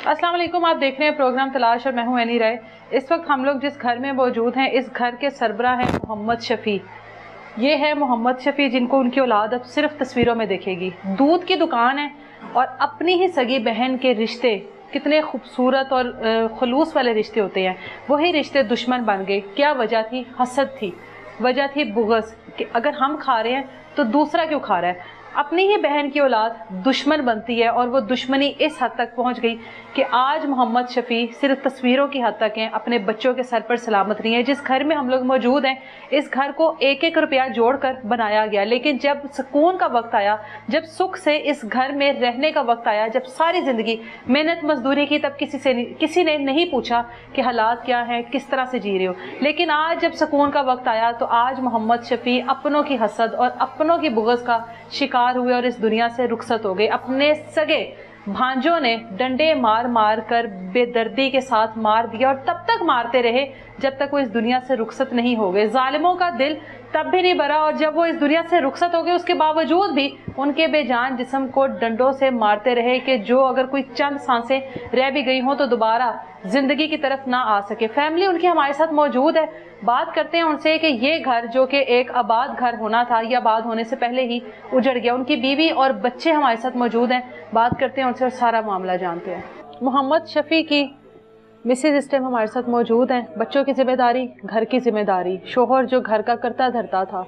अस्सलाम वालेकुम, आप देख रहे हैं प्रोग्राम तलाश और मैं हूं एनी राय। इस वक्त हम लोग जिस घर में मौजूद हैं, इस घर के सरबरा हैं मोहम्मद शफ़ी। ये है मोहम्मद शफ़ी जिनको उनकी औलाद अब सिर्फ तस्वीरों में देखेगी। दूध की दुकान है और अपनी ही सगी बहन के रिश्ते कितने खूबसूरत और खलूस वाले रिश्ते होते हैं, वही रिश्ते दुश्मन बन गए। क्या वजह थी? हसद थी, वजह थी बुग़्ज़ कि अगर हम खा रहे हैं तो दूसरा क्यों खा रहा है। अपनी ही बहन की औलाद दुश्मन बनती है और वो दुश्मनी इस हद तक पहुंच गई कि आज मोहम्मद शफ़ी सिर्फ तस्वीरों की हद तक हैं, अपने बच्चों के सर पर सलामत नहीं है। जिस घर में हम लोग मौजूद हैं, इस घर को एक एक रुपया जोड़कर बनाया गया, लेकिन जब सुकून का वक्त आया, जब सुख से इस घर में रहने का वक्त आया, जब सारी ज़िंदगी मेहनत मजदूरी की, तब किसी ने नहीं पूछा कि हालात क्या हैं, किस तरह से जी रहे हो। लेकिन आज जब सुकून का वक्त आया तो आज मोहम्मद शफ़ी अपनों की हसद और अपनों की बुग़्ज़ का शिकार हुए और इस दुनिया से रुखसत हो गए। अपने सगे भांजों ने डंडे मार मार कर बेदर्दी के साथ मार दिया और तब तक मारते रहे जब तक वो इस दुनिया से रुखसत नहीं हो गए। जालिमों का दिल तब भी नहीं भरा और जब वो इस दुनिया से रुखसत हो गए उसके बावजूद भी उनके बेजान जिस्म को डंडों से मारते रहे कि जो अगर कोई चंद सांसें रह भी गई हों तो दोबारा जिंदगी की तरफ ना आ सके। फैमिली उनकी हमारे साथ मौजूद है, बात करते हैं उनसे कि ये घर जो कि एक आबाद घर होना था, ये आबाद होने से पहले ही उजड़ गया। उनकी बीवी और बच्चे हमारे साथ मौजूद हैं, बात करते हैं उनसे और सारा मामला जानते हैं। मोहम्मद शफ़ी की मिसेज इस टाइम हमारे साथ मौजूद हैं। बच्चों की जिम्मेदारी, घर की जिम्मेदारी, शोहर जो घर का करता धरता था,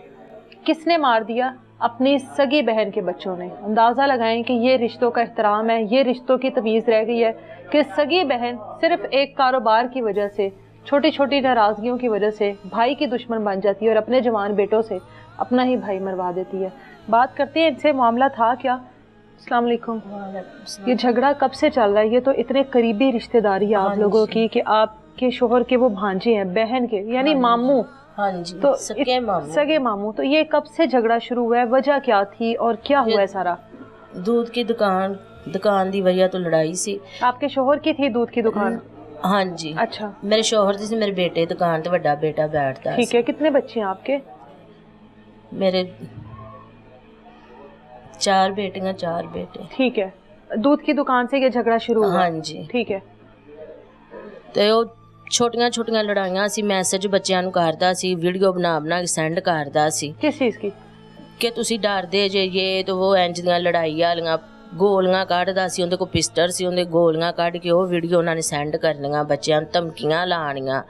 किसने मार दिया? अपनी सगी बहन के बच्चों ने। अंदाज़ा लगाएं कि ये रिश्तों का एहतराम है, ये रिश्तों की तमीज़ रह गई है कि सगी बहन सिर्फ एक कारोबार की वजह से, छोटी छोटी नाराज़गियों की वजह से भाई की दुश्मन बन जाती है और अपने जवान बेटों से अपना ही भाई मरवा देती है। बात करते हैं इनसे, मामला था क्या? अस्सलाम वालेकुम। ये झगड़ा कब से चल रहा है? ये तो इतने करीबी रिश्तेदारी है आप लोगों की कि आपके शोहर के वो भांजे हैं, बहन के, यानी मामू। हाँ जी, तो सगे मामू। तो ये कब से झगड़ा शुरू हुआ है? वजह क्या थी और क्या हुआ है सारा? दूध की दुकान दी वजह तो लड़ाई सी। आपके शोहर की थी दूध की दुकान? हाँ जी। अच्छा। मेरे शोहर दी सी, मेरे बेटे दुकान ते बड़ा बेटा बैठता। ठीक है। कितने बच्चे हैं आपके? मेरे 4 बेटियां 4 बेटे। ठीक है। दूध की दुकान से ये झगड़ा शुरू हुआ? हाँ जी। ठीक है। ਤੇ ਉਹ ਛੋਟੀਆਂ ਲੜਾਈਆਂ ਸੀ, ਮੈਸੇਜ ਬੱਚਿਆਂ ਨੂੰ ਕਰਦਾ ਸੀ, ਵੀਡੀਓ ਬਣਾ ਕੇ ਸੈਂਡ ਕਰਦਾ ਸੀ। ਕਿਸ ਚੀਜ਼ ਕੀ? ਕਿ ਤੁਸੀਂ ਡਰਦੇ ਜੇ ਇਹ ਤੇ ਉਹ ਇੰਜ ਦੀਆਂ ਲੜਾਈ ਵਾਲੀਆਂ ਗੋਲੀਆਂ ਕੱਢਦਾ ਸੀ, ਉਹਦੇ ਕੋਲ ਪਿਸਟਲ ਸੀ, ਉਹਦੇ ਗੋਲੀਆਂ ਕੱਢ ਕੇ ਉਹ ਵੀਡੀਓ ਉਹਨਾਂ ਨੇ ਸੈਂਡ ਕਰਨੀਆਂ, ਬੱਚਿਆਂ ਨੂੰ ਧਮਕੀਆਂ ਲਾਉਣੀਆਂ।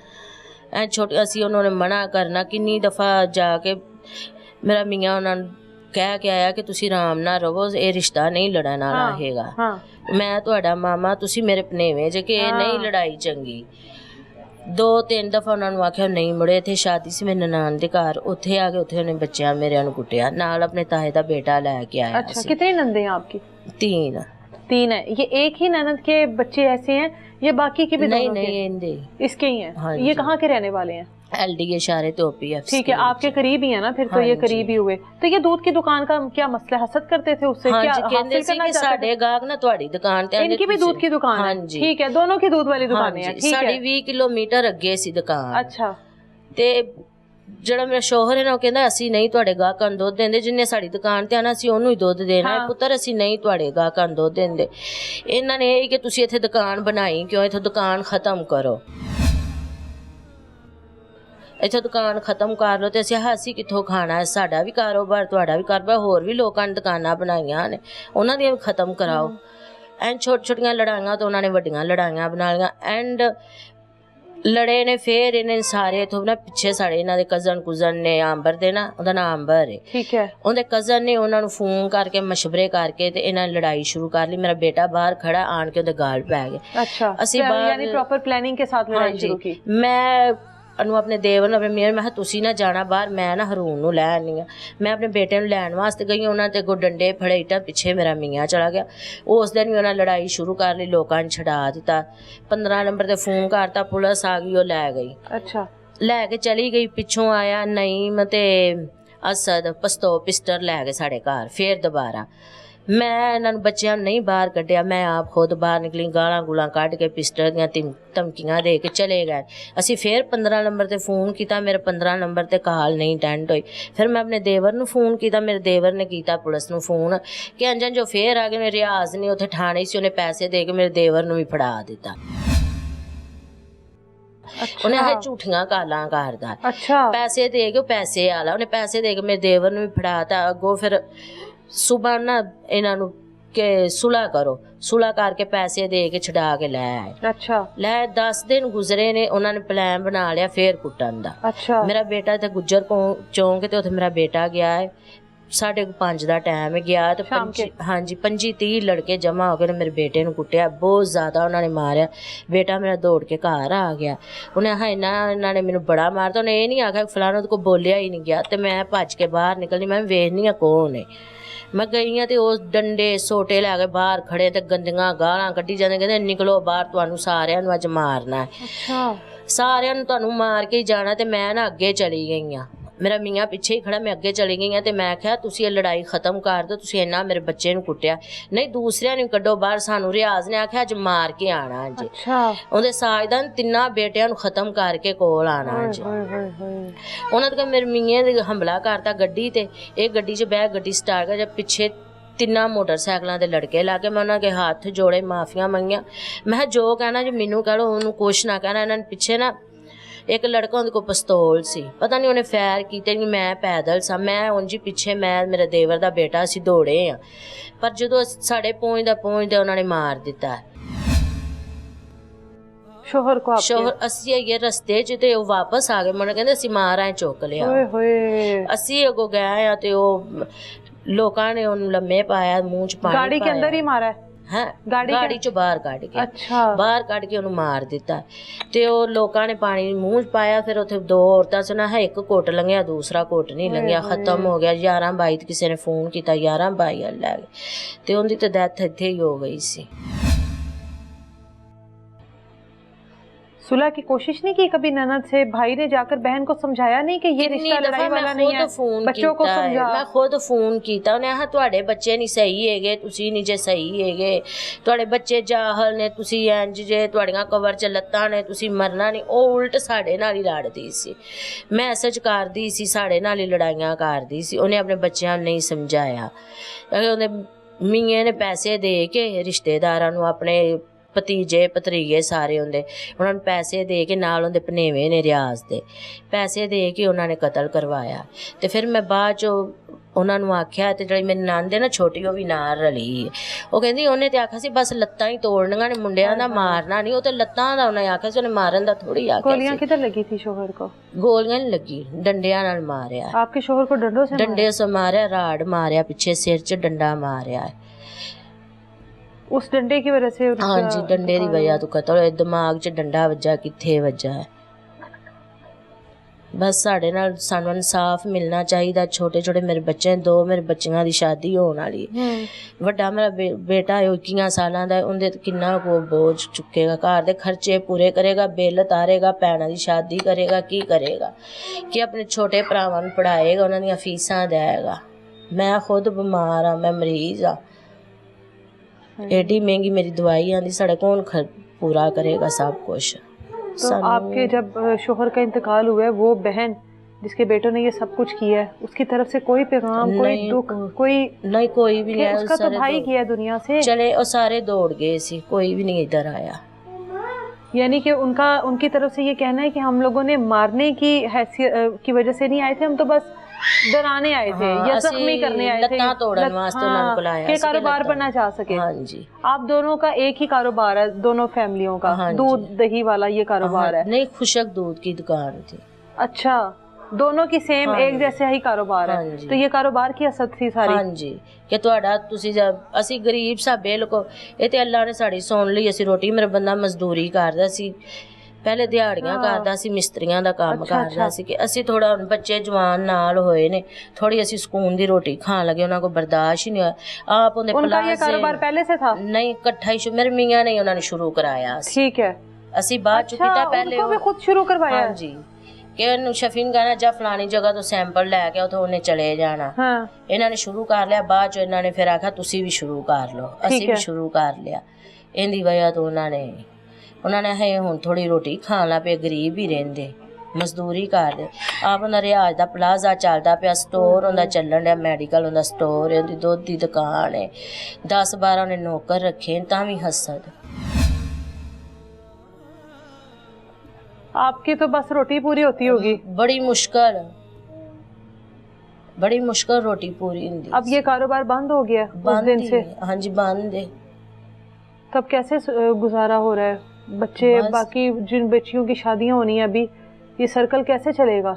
ਐ ਛੋਟੇ ਅਸੀਂ ਉਹਨਾਂ ਨੇ ਮਨਾ ਕਰਨਾ। ਕਿੰਨੀ ਦਫਾ ਜਾ ਕੇ ਮੇਰਾ ਮੀਆਂ ਉਹਨਾਂ ਨੂੰ ਕਹਿ ਕੇ ਆਇਆ ਕਿ ਤੁਸੀਂ ਆਰਾਮ ਨਾਲ ਰਹੋ, ਇਹ ਰਿਸ਼ਤਾ ਨਹੀਂ ਲੜਨ ਵਾਲਾ ਹੈਗਾ। ਮੈਂ ਤੁਹਾਡਾ ਮਾਮਾ, ਤੁਸੀਂ ਮੇਰੇ ਭਨੇਵੇਂ ਜੇ, ਕਿ ਇਹ ਨਹੀਂ ਲੜਾਈ ਚੰਗੀ। 2-3 ਦਫਾ ਉਹਨਾਂ ਨੂੰ ਆਖਿਆ, ਨਹੀਂ ਮੁੜੇ। ਇੱਥੇ ਸ਼ਾਦੀ ਸੀ ਮੇਰੀ ਨਨਾਣ ਦੇ ਘਰ, ਉੱਥੇ ਆ ਕੇ ਉੱਥੇ ਉਹਨੇ ਬੱਚਿਆਂ ਮੇਰਿਆਂ ਨੂੰ ਕੁੱਟਿਆ, ਨਾਲ ਆਪਣੇ ਤਾਏ ਦਾ बेटा लेके आया। अच्छा, कितनी नंदे हैं आपकी? 3 है। ये एक ही ननद के बच्चे ऐसे हैं, ये बाकी के भी? नहीं, इसके ही हैं। ये कहाँ के रहने वाले हैं? LD शारे तो OPF। ठीक है, आपके करीब ही है ना, फिर तो ये करीब ही हुए। तो ये दूध की दुकान का क्या मसला? हसद करते थे उससे? हाँ क्या जी, कहते थे कि साडे गाहक ना तुहाडी दुकान ते। इनकी भी दूध की दुकान है? ठीक है, दोनों की दूध वाली दुकानें हैं। ठीक है। साडी 20 किलोमीटर अगे सी दुकान। अच्छा। ते ਜਿਹੜਾ ਮੇਰਾ ਸ਼ੋਹਰ ਹੈ ਨਾ, ਉਹ ਕਹਿੰਦਾ ਅਸੀਂ ਨਹੀਂ ਤੁਹਾਡੇ ਗਾਹਕਾਂ ਨੂੰ ਦੁੱਧ ਦਿੰਦੇ, ਜਿੰਨੇ ਸਾਡੀ ਦੁਕਾਨ ਤੇ ਆਣਾ ਅਸੀਂ ਉਹਨੂੰ ਹੀ ਦੁੱਧ ਦੇਣਾ ਹੈ ਪੁੱਤਰ, ਅਸੀਂ ਨਹੀਂ ਤੁਹਾਡੇ ਗਾਹਕਾਂ ਨੂੰ ਦੁੱਧ ਦਿੰਦੇ। ਇਹਨਾਂ ਨੇ ਇਹ ਕਿ ਤੁਸੀਂ ਇੱਥੇ ਦੁਕਾਨ ਬਣਾਈ ਕਿਉਂ? ਇੱਥੇ ਦੁਕਾਨ ਖਤਮ ਕਰੋ, ਇੱਥੇ ਦੁਕਾਨ ਖਤਮ ਕਰ ਲਓ ਤੇ ਅਸੀਂ ਕਿੱਥੋਂ ਖਾਣਾ? ਸਾਡਾ ਵੀ ਕਾਰੋਬਾਰ, ਤੁਹਾਡਾ ਵੀ ਕਾਰੋਬਾਰ, ਹੋਰ ਵੀ ਲੋਕਾਂ ਨੇ ਦੁਕਾਨਾਂ ਬਣਾਈਆਂ ਨੇ, ਉਹਨਾਂ ਦੀਆਂ ਵੀ ਖਤਮ ਕਰਾਓ। ਐਂ ਛੋਟੀਆਂ ਲੜਾਈਆਂ ਤੋਂ ਉਹਨਾਂ ਨੇ ਵੱਡੀਆਂ ਲੜਾਈਆਂ ਬਣਾ ਲਈਆਂ। ਐਂਡ ਲੜੇ ਨੇ ਫਿਰ ਇਹਨੇ ਸਾਰੇ ਇਥੋਂ ਨਾ ਪਿੱਛੇ ਸਾਡੇ ਇਹਨਾਂ ਦੇ ਕਜ਼ਨ ਨੇ, ਆਂਬਰ ਦੇ ਨਾ, ਉਹਦਾ ਨਾਮ ਆਂਬਰ ਹੈ। ਠੀਕ ਹੈ। ਉਹਦੇ ਕਜ਼ਨ ਨੇ ਉਹਨਾਂ ਨੂੰ ਫੋਨ ਕਰਕੇ ਮਸ਼ਵਰੇ ਕਰਕੇ ਤੇ ਇਹਨਾਂ ਨੇ ਲੜਾਈ ਸ਼ੁਰੂ ਕਰ ਲਈ। ਮੇਰਾ ਬੇਟਾ ਬਾਹਰ ਖੜਾ ਆਣ ਕੇ ਉਹਦੇ ਗਾਲ ਪੈ ਗਏ। अच्छा, ਅਸੀਂ ਬਾਹਰ यानी प्रॉपर प्लानिंग के साथ लड़ाई शुरू की। ਮੈਂ ਉਹਨੂੰ ਆਪਣੇ ਦੇਵਰ ਨੂੰ, ਆਪਣੇ ਮੀਆਂ, ਮੈਂ ਕਿਹਾ ਤੁਸੀਂ ਨਾ ਜਾਣਾ ਬਾਹਰ, ਮੈਂ ਨਾ ਹਰੂਨ ਨੂੰ ਲੈ ਆਉਂਦੀ ਹਾਂ। ਮੈਂ ਆਪਣੇ ਬੇਟੇ ਨੂੰ ਲੈਣ ਵਾਸਤੇ ਗਈ, ਉਹਨਾਂ ਤੇ ਅੱਗੋਂ ਡੰਡੇ ਫੜੇ ਇੱਟਾਂ, ਪਿੱਛੇ ਮੇਰਾ ਮੀਆਂ ਚਲਾ ਗਿਆ। ਉਸ ਦਿਨ ਵੀ ਉਹਨਾਂ ਲੜਾਈ ਸ਼ੁਰੂ ਕਰ ਲਈ, ਲੋਕਾਂ ਨੇ ਛਡਾ ਦਿੱਤਾ। 15 ਨੰਬਰ ਤੇ ਫੋਨ ਕਰਤਾ, ਪੁਲਿਸ ਆ ਗਈ, ਉਹ ਲੈ ਗਈ। ਅੱਛਾ। ਲੈ ਕੇ ਚਲੀ ਗਈ। ਪਿੱਛੋਂ ਆਇਆ ਨਈਮ ਤੇ ਅਸਦ ਪਿਸਟਲ ਲੈ ਕੇ ਸਾਡੇ ਘਰ ਫਿਰ ਦੁਬਾਰਾ। ਮੈਂ ਇਹਨਾਂ ਨੂੰ ਬੱਚਿਆਂ ਨੂੰ ਨਹੀਂ ਬਾਹਰ ਕੱਢਿਆ, ਮੈਂ ਆਪ ਖੁਦ ਬਾਹਰ ਨਿਕਲੀ, ਗਾਲਾਂ ਗੂਲਾਂ ਕੱਢ ਕੇ ਪਿਸਟਲ ਦੀਆਂ ਧਮਕੀਆਂ ਦੇ ਕੇ ਚਲੇ ਗਏ। ਅਸੀਂ ਫਿਰ 15 ਨੰਬਰ ਤੇ ਫੋਨ ਕੀਤਾ, ਮੇਰੇ 15 ਨੰਬਰ ਤੇ ਕਾਲ ਨਹੀਂ ਅਟੈਂਡ ਹੋਈ। ਫਿਰ ਮੈਂ ਆਪਣੇ ਦੇਵਰ ਨੂੰ ਫੋਨ ਕੀਤਾ, ਮੇਰੇ ਦੇਵਰ ਨੇ ਕੀਤਾ ਪੁਲਿਸ ਨੂੰ ਫੋਨ ਕਿ ਅੰਜਨ ਜੋ ਫਿਰ ਆ ਗਏ ਨੇ, ਰਿਆਜ਼ ਨੇ ਉੱਥੇ ਠਾਣੇ ਸੀ, ਉਹਨੇ ਪੈਸੇ ਦੇ ਕੇ ਮੇਰੇ ਦੇਵਰ ਨੂੰ ਵੀ ਫੜਾ ਦਿੱਤਾ। ਉਹਨੇ ਇਹ ਝੂਠੀਆਂ ਕਾਲਾਂ ਕਰਦਾ, ਪੈਸੇ ਦੇ ਕੇ, ਪੈਸੇ ਵਾਲਾ ਉਹਨੇ ਪੈਸੇ ਦੇ ਕੇ ਮੇਰੇ ਦੇਵਰ ਨੂੰ ਵੀ ਫੜਾਤਾ। ਅੱਗੋਂ ਫਿਰ ਸੁਬਾਹ ਨਾ ਇਹਨਾਂ ਨੂੰ ਕਿ ਸੁਲਾ ਕਰੋ, ਸੁਲਾ ਕਰਕੇ ਪੈਸੇ ਦੇ ਕੇ ਛਡਾ ਕੇ ਲੈ ਆਏ। ਲੈ 10 ਦਿਨ ਗੁਜ਼ਰੇ ਨੇ, ਉਹਨਾਂ ਨੇ ਪਲਾਨ ਬਣਾ ਲਿਆ ਫੇਰ ਕੁੱਟਣ ਦਾ। ਮੇਰਾ ਬੇਟਾ ਤੇ ਗੁੱਜਰ ਚੌਂਕ ਤੇ ਉੱਥੇ ਮੇਰਾ ਬੇਟਾ ਗਿਆ ਹੈ, 5:30 ਦਾ ਟਾਈਮ ਗਿਆ ਤੇ 25-30 ਲੜਕੇ ਜਮਾ ਹੋ ਕੇ ਮੇਰੇ ਬੇਟੇ ਨੂੰ ਕੁੱਟਿਆ, ਬਹੁਤ ਜ਼ਿਆਦਾ ਉਹਨਾਂ ਨੇ ਮਾਰਿਆ। ਬੇਟਾ ਮੇਰਾ ਦੌੜ ਕੇ ਘਰ ਆ ਗਿਆ, ਉਹਨੇ ਇਹਨਾਂ ਨੇ ਮੈਨੂੰ ਬੜਾ ਮਾਰਤਾ। ਉਹਨੇ ਇਹ ਨਹੀਂ ਆਖਿਆ ਫਲਾਣਾ, ਉਹਦੇ ਕੋਲ ਬੋਲਿਆ ਹੀ ਨਹੀਂ ਗਿਆ। ਤੇ ਮੈਂ ਭੱਜ ਕੇ ਬਾਹਰ ਨਿਕਲਣੀ, ਮੈਂ ਵੇਖਦੀ ਹਾਂ ਕੌਣ ਹੈ। ਮੈਂ ਗਈ ਹਾਂ ਤੇ ਉਹ ਡੰਡੇ ਸੋਟੇ ਲੈ ਕੇ ਬਾਹਰ ਖੜੇ ਤੇ ਗੰਦੀਆਂ ਗਾਲਾਂ ਕੱਢੀ ਜਾਂਦੇ, ਕਹਿੰਦੇ ਨਿਕਲੋ ਬਾਹਰ, ਤੁਹਾਨੂੰ ਸਾਰਿਆਂ ਨੂੰ ਅੱਜ ਮਾਰਨਾ ਹੈ, ਸਾਰਿਆਂ ਨੂੰ ਤੁਹਾਨੂੰ ਮਾਰ ਕੇ ਹੀ ਜਾਣਾ। ਤੇ ਮੈਂ ਨਾ ਅੱਗੇ ਚਲੀ ਗਈ ਹਾਂ, ਮੇਰਾ ਮੀਆਂ ਪਿੱਛੇ ਹੀ ਖੜਾ, ਮੈਂ ਅੱਗੇ ਚਲੀ ਗਈ ਹਾਂ। ਤੇ ਮੈਂ ਕਿਹਾ ਤੁਸੀਂ ਇਹ ਲੜਾਈ ਖਤਮ ਕਰ ਦਿਓ, ਤੁਸੀਂ ਇੰਨਾ ਮੇਰੇ ਬੱਚੇ ਨੂੰ ਕੁੱਟਿਆ, ਨਹੀਂ ਦੂਸਰਿਆਂ ਨੂੰ ਕੱਢੋ ਬਾਹਰ, ਸਾਨੂੰ ਰਿਆਜ਼ ਨੇ ਆਖਿਆ ਅੱਜ ਮਾਰ ਕੇ ਆਣਾ ਜੀ। ਉਹਦੇ ਸਾਜਦਾਂ 3 ਬੇਟਿਆਂ ਨੂੰ ਖਤਮ ਕਰਕੇ ਕੋਲ ਆਣਾ ਜੀ। ਉਹਨਾਂ ਨੇ ਮੇਰੇ ਮੀਆਂ ਨੇ ਹਮਲਾ ਕਰਤਾ ਗੱਡੀ ਤੇ, ਇਹ ਗੱਡੀ 'ਚ ਬਹਿ ਗੱਡੀ ਸਟਾਰਟ ਕਰ, ਜਦ ਪਿੱਛੇ 3 ਮੋਟਰਸਾਈਕਲਾਂ ਦੇ ਲੜਕੇ ਲਾ ਕੇ ਮੈਂ ਉਹਨਾਂ ਕੇ ਹੱਥ ਜੋੜੇ, ਮਾਫੀਆਂ ਮੰਗੀਆਂ। ਮੈਂ ਜੋ ਕਹਿਣਾ ਜੀ ਮੈਨੂੰ ਕਹਿ ਲਓ, ਉਹਨੂੰ ਕੁਛ ਨਾ ਕਹਿਣਾ। ਇਹਨਾਂ ਨੇ ਪਿੱਛੇ ਨਾ ਇੱਕ ਲੜਕਾ, ਉਹਦੇ ਕੋਲ ਪਿਸਤੌਲ ਸੀ, ਪਤਾ ਨਹੀਂ ਉਹਨੇ ਫਾਇਰ ਕੀਤੇ ਨਹੀਂ। ਮੈਂ ਪੈਦਲ ਸਾਂ, ਮੈਂ ਉਂਝ ਪਿੱਛੇ, ਮੈਂ ਮੇਰਾ ਦੇਵਰ ਦਾ ਬੇਟਾ ਅਸੀਂ ਦੌੜੇ ਆ, ਪਰ ਜਦੋਂ ਸਾਡੇ ਪਹੁੰਚਦੇ ਉਹਨਾਂ ਨੇ ਮਾਰ ਦਿੱਤਾ ਸ਼ੋਹਰ ਅਸੀਂ ਇਹ ਰਸਤੇ 'ਚ ਤੇ ਉਹ ਵਾਪਸ ਆ ਗਏ। ਮੈਨੂੰ ਕਹਿੰਦੇ ਅਸੀਂ ਮਾਰ ਆਏ, ਚੁੱਕ ਲਿਆ। ਅਸੀਂ ਅੱਗੋਂ ਗਏ ਆ ਤੇ ਉਹ ਲੋਕਾਂ ਨੇ ਉਹਨੂੰ ਲੰਮੇ ਪਾਇਆ, ਮੂੰਹ 'ਚ ਪਾਣੀ गाड़ी के अंदर ही मारा है? गाड़ी चो बाहर ਕੱਢ ਕੇ ਉਹਨੂੰ ਮਾਰ ਦਿੱਤਾ। ਤੇ ਉਹ ਲੋਕਾਂ ਨੇ ਪਾਣੀ ਮੂੰਹ 'ਚ ਪਾਇਆ। ਫਿਰ ਉੱਥੇ 2 ਔਰਤਾਂ ਸੀ ਨਾ, ਇੱਕ ਘੁੱਟ ਲੰਘਿਆ, ਦੂਸਰਾ ਘੁੱਟ ਨਹੀਂ ਲੰਘਿਆ, ਖਤਮ ਹੋ ਗਿਆ। 11-22 ਕਿਸੇ ਨੇ ਫੋਨ ਕੀਤਾ, 11-22 ਲੈ ਗਏ ਤੇ ਉਹਦੀ ਤਾਂ ਡੈਥ ਇੱਥੇ ਹੀ ਹੋ ਗਈ ਸੀ। सुलह की कोशिश नहीं की कभी ननद से? भाई ने जाकर बहन को समझाया नहीं कि ये रिश्ता लड़ाई वाला नहीं है? बच्चों को समझा, मैं खुद फोन किया, उन्हें आखा तुहाडे बच्चे नहीं सही हैगे, तुसी नहीं जे सही हैगे, तुहाडे बच्चे जाहल ने, तुसी इंज जे, तुहाडियां कवर च लत्तां ने, तुसी मरना नहीं। ਉਹ ਉਲਟ ਸਾਡੇ ਨਾਲ ਹੀ ਲੜਦੀ ਸੀ, ਮੈਸੇਜ ਕਰਦੀ ਸੀ, ਸਾਡੇ ਨਾਲ ਹੀ ਲੜਾਈਆਂ ਕਰਦੀ ਸੀ। ਉਹਨੇ ਆਪਣੇ ਬੱਚਿਆਂ ਨੂੰ ਨਹੀਂ ਸਮਝਾਇਆ। ਉਹਨੇ ਮੀਆਂ ਨੇ ਪੈਸੇ ਦੇ ਕੇ ਰਿਸ਼ਤੇਦਾਰਾਂ ਨੂੰ, ਆਪਣੇ ਭਤੀਜੇ ਭਤਰੀਏ ਸਾਰੇ ਹੁੰਦੇ, ਉਹਨਾਂ ਨੂੰ ਪੈਸੇ ਦੇ ਕੇ, ਨਾਲ ਉਹਦੇ ਭਨੇਵੇਂ ਨੇ ਰਿਆਜ਼ ਦੇ, ਪੈਸੇ ਦੇ ਕੇ ਉਹਨਾਂ ਨੇ ਕਤਲ ਕਰਵਾਇਆ। ਤੇ ਫਿਰ ਮੈਂ ਬਾਅਦ 'ਚ ਉਹਨਾਂ ਨੂੰ ਆਖਿਆ, ਤੇ ਜਿਹੜੀ ਮੇਰੀ ਨਣਦ ਹੈ ਨਾ ਛੋਟੀ, ਉਹ ਵੀ ਨਾਲ ਰਲੀ। ਉਹ ਕਹਿੰਦੀ ਉਹਨੇ ਤੇ ਆਖਿਆ ਸੀ ਬਸ ਲੱਤਾਂ ਹੀ ਤੋੜਨੀਆਂ ਨੇ, ਮੁੰਡਿਆਂ ਦਾ ਮਾਰਨਾ ਨਹੀਂ। ਉਹ ਤੇ ਲੱਤਾਂ ਦਾ ਉਹਨੇ ਆਖਿਆ ਸੀ, ਉਹਨੇ ਮਾਰਨ ਦਾ ਥੋੜੀ ਆਖਿਆ। ਗੋਲੀਆਂ ਕਿੱਧਰ ਲੱਗੀ ਥੀ ਸ਼ੋਹਰ ਕੋ? ਗੋਲੀਆਂ ਨਹੀਂ ਲੱਗੀ, ਡੰਡਿਆਂ ਨਾਲ ਮਾਰਿਆ। ਆਪਕੇ ਸ਼ੋਹਰ ਕੋ ਡੰਡੇ ਸੇ ਮਾਰਿਆ, ਰਾੜ ਮਾਰਿਆ, ਪਿੱਛੇ ਸਿਰ 'ਚ ਡੰਡਾ ਮਾਰਿਆ। उस डंडे की वजह से? हाँ जी, डंडे की वजह तो कतल होया। दिमाग 'ਚ डंडा वजा, किथे वजा है। बस साढ़े नाल सानू इंसाफ मिलना चाहिए। छोटे छोटे मेरे बच्चे, 2 मेरे बच्चियां दी शादी होने वाली। वड्डा मेरा बेटा है 21 सालां दा, उहदे ते किन्ना को बोझ चुकेगा, घर दे खर्चे पूरे करेगा, बिल तारेगा, भैणां दी शादी करेगा, की करेगा कि अपने छोटे भरावां नूं पढ़ाएगा, उहनां दी फीसां देगा। मैं खुद बीमार हाँ, मैं मरीज हाँ, एडी महंगी मेरी दवाई आंदी, साढ़े कौन पूरा करेगा सब कुछ। तो आपके जब शोहर का इंतकाल हुआ है, वो बहन जिसके बेटों ने ये सब कुछ किया है, उसकी तरफ से कोई पैगाम, कोई दुख, कोई नहीं, कोई भी नहीं। उसका तो भाई किया दुनिया से चले, और सारे दौड़ गए सी, कोई भी नहीं इधर आया। यानी कि उनकी तरफ से ये कहना है कि हम लोगों ने मारने की हैसियत की वजह से नहीं आए थे, हम तो बस डराने आए थे या जख्मी करने आए थे, तोड़न वास्ते उन्होंने बुलाया कि कारोबार बनना चाह सके। हाँ जी। आप दोनों का एक ही कारोबार है, दोनों फैमिलियों का? हाँ, दूध दही वाला ये कारोबार है? नहीं, खुशक दूध की दुकान थी। अच्छा, दोनों की सेम एक जैसे ही कारोबार है। तो ये कारोबार की असद थी सारी? हाँ जी, कि तुहाडा तुसी जब असी गरीब सा बिल्कुल, ये ते अल्लाह ने साडी सुन ली। असी रोटी, मेरा बंदा मजदूरी करदा सी, पहले दिहाड़ियां करदा सी, मिस्त्रियां दा काम करदा सी। कि असी थोड़ा बच्चे जवान नाल होए ने, थोड़ी असी सुकून दी रोटी खान लगे, उन्हां को बर्दाश्त ही नहीं होया। आप उनके उनका ये कारोबार पहले से था? नहीं, इकट्ठा ही मेरे मियां ने उन्होंने शुरू कराया। ठीक है। असी बाद चुकी था, पहले उनको भी खुद शुरू करवाया? हाँ जी, ਕਿ ਇਹਨੂੰ ਸ਼ਫੀ ਨੂੰ ਕਹਿਣਾ ਜਾ ਫਲਾਣੀ ਜਗ੍ਹਾ ਤੋਂ ਸੈਂਪਲ ਲੈ ਕੇ ਉੱਥੋਂ ਉਹਨੇ ਚਲੇ ਜਾਣਾ। ਇਹਨਾਂ ਨੇ ਸ਼ੁਰੂ ਕਰ ਲਿਆ, ਬਾਅਦ 'ਚ ਇਹਨਾਂ ਨੇ ਫਿਰ ਆਖਿਆ ਤੁਸੀਂ ਵੀ ਸ਼ੁਰੂ ਕਰ ਲਓ, ਅਸੀਂ ਵੀ ਸ਼ੁਰੂ ਕਰ ਲਿਆ। ਇਹਦੀ ਵਜ੍ਹਾ ਤੋਂ ਉਹਨਾਂ ਨੇ ਹੁਣ ਥੋੜ੍ਹੀ ਰੋਟੀ ਖਾਣ ਲੱਗ ਪਏ, ਗਰੀਬ ਹੀ ਰਹਿੰਦੇ, ਮਜ਼ਦੂਰੀ ਕਰਦੇ। ਆਪ ਉਹਨਾਂ ਰਿਆਜ਼ ਦਾ ਪਲਾਜ਼ਾ ਚੱਲਦਾ ਪਿਆ, ਸਟੋਰ ਹੁੰਦਾ ਚੱਲਣ ਡਿਆ, ਮੈਡੀਕਲ ਹੁੰਦਾ, ਸਟੋਰ ਉਹਦੀ ਦੁੱਧ ਦੀ ਦੁਕਾਨ ਹੈ, 10-12 ਉਹਨੇ ਨੌਕਰ ਰੱਖੇ, ਤਾਂ ਵੀ ਹਸਦ। आपकी तो बस रोटी पूरी होती होगी। बड़ी मुश्किल रोटी पूरी होती। अब ये कारोबार बंद हो गया उस दिन से? हाँ जी बंद है। तब कैसे गुजारा हो रहा है? बच्चे बाकी जिन बच्चियों की शादियां होनी है अभी, ये सर्कल कैसे चलेगा?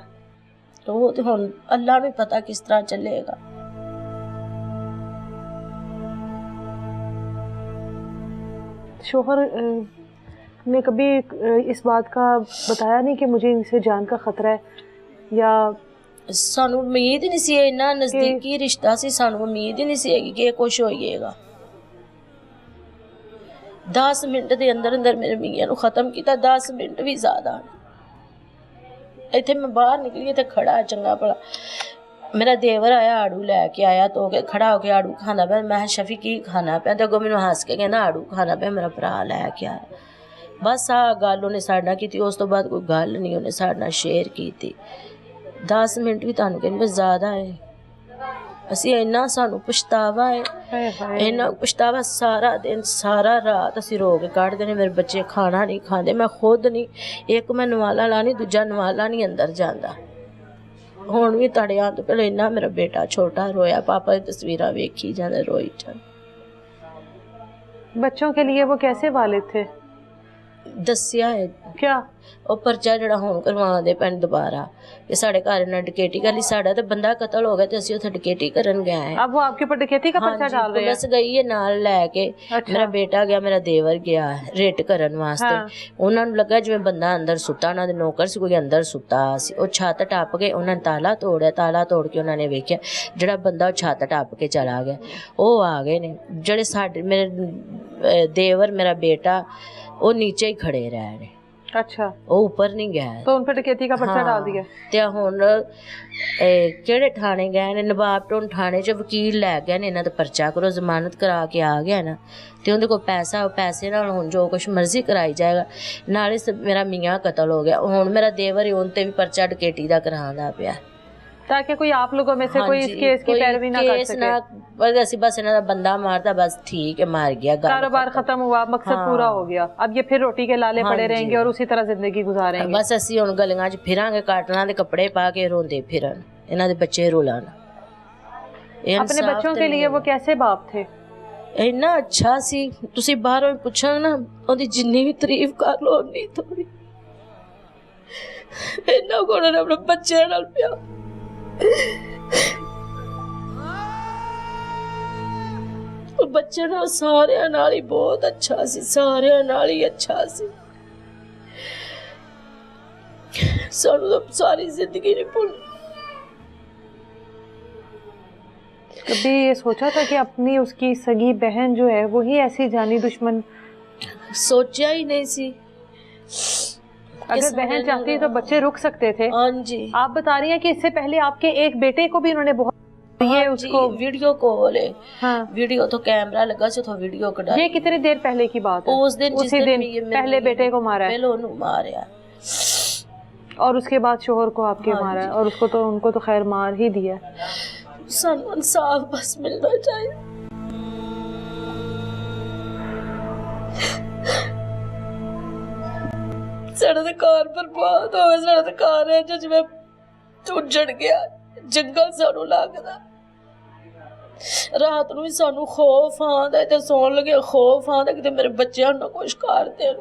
तो वो तो हम अल्लाह में पता किस तरह चलेगा। शोहर ने कभी इस बात का बताया नहीं कि मुझे इनसे जान का खतरा है, या सानू उम्मीद ही नहीं सी, इन्ना नजदीकी रिश्ता सी, सानू उम्मीद ही नहीं सी कि कुछ होइएगा। 10 मिनट के अंदर अंदर मेरे मियां नू खत्म किया, 10 मिनट भी ज्यादा। इत्थे मैं बाहर निकली तो खड़ा चंगा भला मेरा देवर आया, आड़ू लैके आया, तो खड़ा होके आड़ू खाना पाया। मैं शफी की खाना पाया, तो अगों मैनू हस के कहना आड़ू खाना पाया, मेरा भरा लैके आया। बस आ गल उन्हें साढ़े नाल कीती, उस तो बाद कोई गल नहीं उन्हें साढ़े नाल शेयर की। 10 मिनट भी तुहानू कहनी बस ज़्यादा है। असी इन्ना सानू पछतावा है, इन्ना पछतावा, सारा दिन सारा रात असी रो के कढ़दे ने। मेरे बच्चे खाना नहीं खाते, मैं खुद नहीं, एक मैं नवाला लानी, दूजा नवाला नहीं अंदर जाता। हुण भी तुहाडे आउण तो पहले इन्ना मेरा बेटा छोटा रोया, पापा की तस्वीरां वेखी जांदा, रोई जांदा। बच्चों के लिए वो कैसे वालिद थे? दसिया है क्या ਉਹ ਪਰਚਾ ਜਿਹੜਾ ਹੁਣ ਕਰਵਾਉਂਦੇ ਪੈਣ ਦੁਬਾਰਾ ਕਿ ਸਾਡੇ ਘਰ ਇਹਨਾਂ ਡਕੈਤੀ ਕਰ ਲਈ। ਸਾਡਾ ਤਾਂ ਬੰਦਾ ਕਤਲ ਹੋ ਗਿਆ ਤੇ ਅਸੀਂ ਉੱਥੇ ਡਕੈਤੀ ਕਰਨ ਗਏ हैं। अब वो आपके ऊपर डकैती का पर्चा डाल रहे हैं? पुलिस गई है नाल लैके। मेरा बेटा गया, मेरा देवर गया रेट करन वास्ते। ਉਹਨਾਂ ਨੂੰ ਲੱਗਾ ਜਿਵੇਂ ਬੰਦਾ ਅੰਦਰ ਸੁੱਤਾ, ਉਹਨਾਂ ਦੇ ਨੌਕਰ ਸੀ ਕੋਈ ਅੰਦਰ ਸੁੱਤਾ ਸੀ। ਉਹ ਛੱਤ ਟੱਪ ਕੇ ਉਹਨਾਂ ਨੇ ਤਾਲਾ ਤੋੜਿਆ, ਤਾਲਾ ਤੋੜ ਕੇ ਉਹਨਾਂ ਨੇ ਵੇਖਿਆ ਜਿਹੜਾ ਬੰਦਾ ਉਹ ਛੱਤ ਟੱਪ ਕੇ ਚਲਾ ਗਿਆ। ਉਹ ਆ ਗਏ ਨੇ ਜਿਹੜੇ ਸਾਡੇ ਮੇਰੇ देवर मेरा बेटा वो नीचे ही खड़े रहे ने। अच्छा, वो ऊपर नहीं गया, तो उन पर डकैती का पर्चा डाल दिया। ते हुण किहड़े थाने गए ने? नवाब टोन थाने च वकील लै गए ने, इन्हां दा पर्चा करो, जमानत करा के आ गया ना, ते उहदे कोल पैसा, पैसे नाल हुण जो कुछ मर्जी कराई जाएगा। नाले मेरा मियाँ कतल हो गया, हुण मेरा देवर उन ते भी पर्चा डकैती दा करांदा पिया, ताकि कोई आप लोगों में से कोई इस केस की पैरवी ना कर सके। बस इन्हां दा बंदा मारता, बस ठीक है, मार गया, कारोबार खत्म हुआ, मकसद पूरा हो गया। अब ये फिर रोटी के लाले पड़े रहेंगे और उसी तरह जिंदगी गुजारेंगे। बस असीं हुण गलियां च फिरांगे, काटना दे कपड़े पा के रोंदे फिरन, इन्हां दे बच्चे रुलन। अपने बच्चों के लिए वो कैसे बाप थे? इन्ना अच्छा सी, तुसीं बाहरों पुछो ना, ओदी जिन्नी भी तारीफ कर लो उन्नी थोड़ी। इन्ना कोल अपने बच्चे नाल प्यार, बच्चे नाल सारियां नाल ही बहुत अच्छा सी, सारियां नाल ही अच्छा सी। सानू तो सारी जिंदगी नहीं भूल। कभी ये सोचा था कि अपनी उसकी सगी बहन जो है वही ऐसी जानी दुश्मन? सोचा ही नहीं सी। अगर बहन चाहती तो बच्चे रुक सकते थे। हाँ जी। आप बता रही हैं कि इससे पहले आपके एक बेटे को भी उन्होंने बहुत ये उसको वीडियो कॉल है। हाँ। वीडियो तो कैमरा लगा से तो वीडियो कढ़ा। ये कितनी देर पहले की बात है? उस दिन, उसी दिन पहले बेटे को मारा है, पहले उन्हें मारा और उसके बाद शोहर को आपके मारा है, और उसको तो उनको तो खैर मार ही दिया। सानू इंसाफ बस मिलना चाहिए। साढ़े घर बर्बाद हो गया, साढ़े घर है जो जिवें उजड़ गया, जंगल सानू लगदा। रात नूं भी सानू खौफ आंदा ते सौण लगे खौफ आंदा कि मेरे बच्चों ना कुछ कर देण।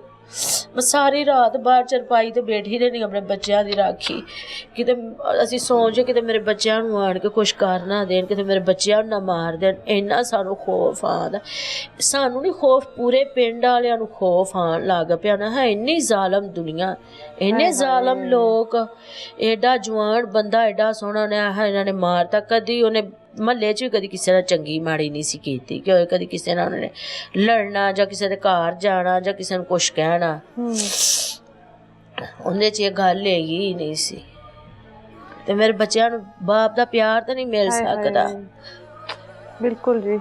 मैं सारी रात बाहर चरपाई ते बैठी रहनी अपने बच्चों की राखी, किते असीं सोच कि मेरे बच्चों नूं आण के कुछ कर ना देण, कि मेरे बच्चों ना मार देण। इन्ना सानू खौफ आंदा, सानू नहीं खौफ, पूरे पिंड वालियां नूं खौफ आण लग पिया ना है। इन्नी जालम दुनिया, इन्ने जालम लोग। एडा जवान बंदा, एडा सोहना ने इन्हां ने मारता। कदी उन्हें महल्ले च भी कदी किसी नाल चंगी माड़ी नहीं सी कीती, कि कदी किसी नाल उन्हें लड़ना जां किसी दे घर जाना जां किसी नूं कुछ कहना, उंदे च एह गल हैगी ही नहीं सी। ਤੇ ਮੇਰੇ ਬੱਚਿਆਂ ਨੂੰ ਬਾਪ ਦਾ ਪਿਆਰ ਤਾਂ ਨਹੀਂ ਮਿਲ हाय हाय। ਸਕਦਾ। बिल्कुल जी।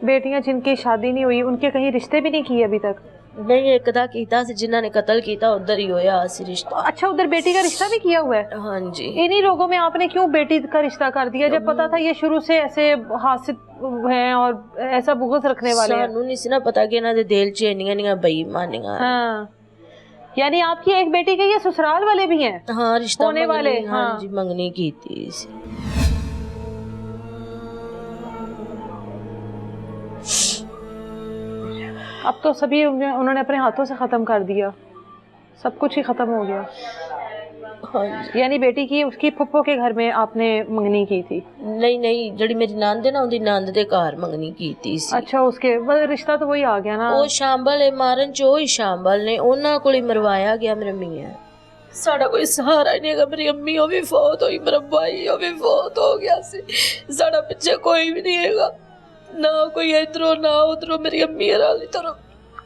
बेटियां जिनकी शादी नहीं हुई उनके कहीं रिश्ते भी नहीं किए अभी तक? ਨਹੀਂ ਇੱਕ ਦਾ ਕੀਤਾ ਸੀ ਜਿਨ੍ਹਾਂ ਨੇ ਕਤਲ ਕੀਤਾ ਉਧਰ ਹੀ ਹੋਇਆ ਸੀ ਰਿਸ਼ਤਾ। अच्छा, उधर बेटी का रिश्ता भी किया हुआ है? ਹਾਂਜੀ। इन्हीं लोगों में आपने क्यों बेटी का रिश्ता कर दिया जब पता था ये शुरू से ऐसे हासिल हैं और ऐसा बुग़्ज़ रखने वाले हैं? ਸਾਨੂੰ ਨਹੀਂ ਸੀ ਨਾ ਪਤਾ ਕਿ ਇਹਨਾਂ ਦੇ ਦਿਲ 'ਚ ਇੰਨੀਆਂ ਇੰਨੀਆਂ ਬੇਈਮਾਨੀਆਂ। हाँ, यानी आपकी एक बेटी के ये ससुराल वाले भी हैं? हाँ, रिश्ता होने वाले, हाँ। जी मंगनी की थी। अब तो सभी उन्होंने अपने हाथों से ख़त्म कर दिया, सब कुछ ही ख़त्म हो गया। हाँ जी। यानी बेटी की उसकी फुप्पो के घर में आपने मंगनी की थी? नहीं नहीं, जड़ी मेरी नंद है ना उनकी नंद दे घर मंगनी कीती सी। अच्छा, उसके रिश्ता तो वही आ गया ना। ਉਹ ਸ਼ਾਂਬਲ ਹੈ ਮਾਰਨ ਚ ਉਹ ਹੀ ਸ਼ਾਂਬਲ ਨੇ ਉਹਨਾਂ ਕੋਲ ਹੀ ਮਰਵਾਇਆ ਗਿਆ ਮੇਰੇ ਮੀਆਂ। ਸਾਡਾ ਕੋਈ ਸਹਾਰਾ ਹੀ ਨਹੀਂ ਹੈਗਾ। ਮੇਰੀ ਅੰਮੀ ਉਹ ਵੀ ਫੌਤ ਹੋਈ, ਮੇਰਾ ਭਾਈ ਉਹ ਵੀ ਫੌਤ ਹੋ ਗਿਆ ਸੀ। ਸਾਡਾ ਪਿੱਛੇ ਕੋਈ ਵੀ ਨਹੀਂ ਹੈਗਾ, ना कोई इधरों ना उधरों। मेरी अम्मी वाली तरफ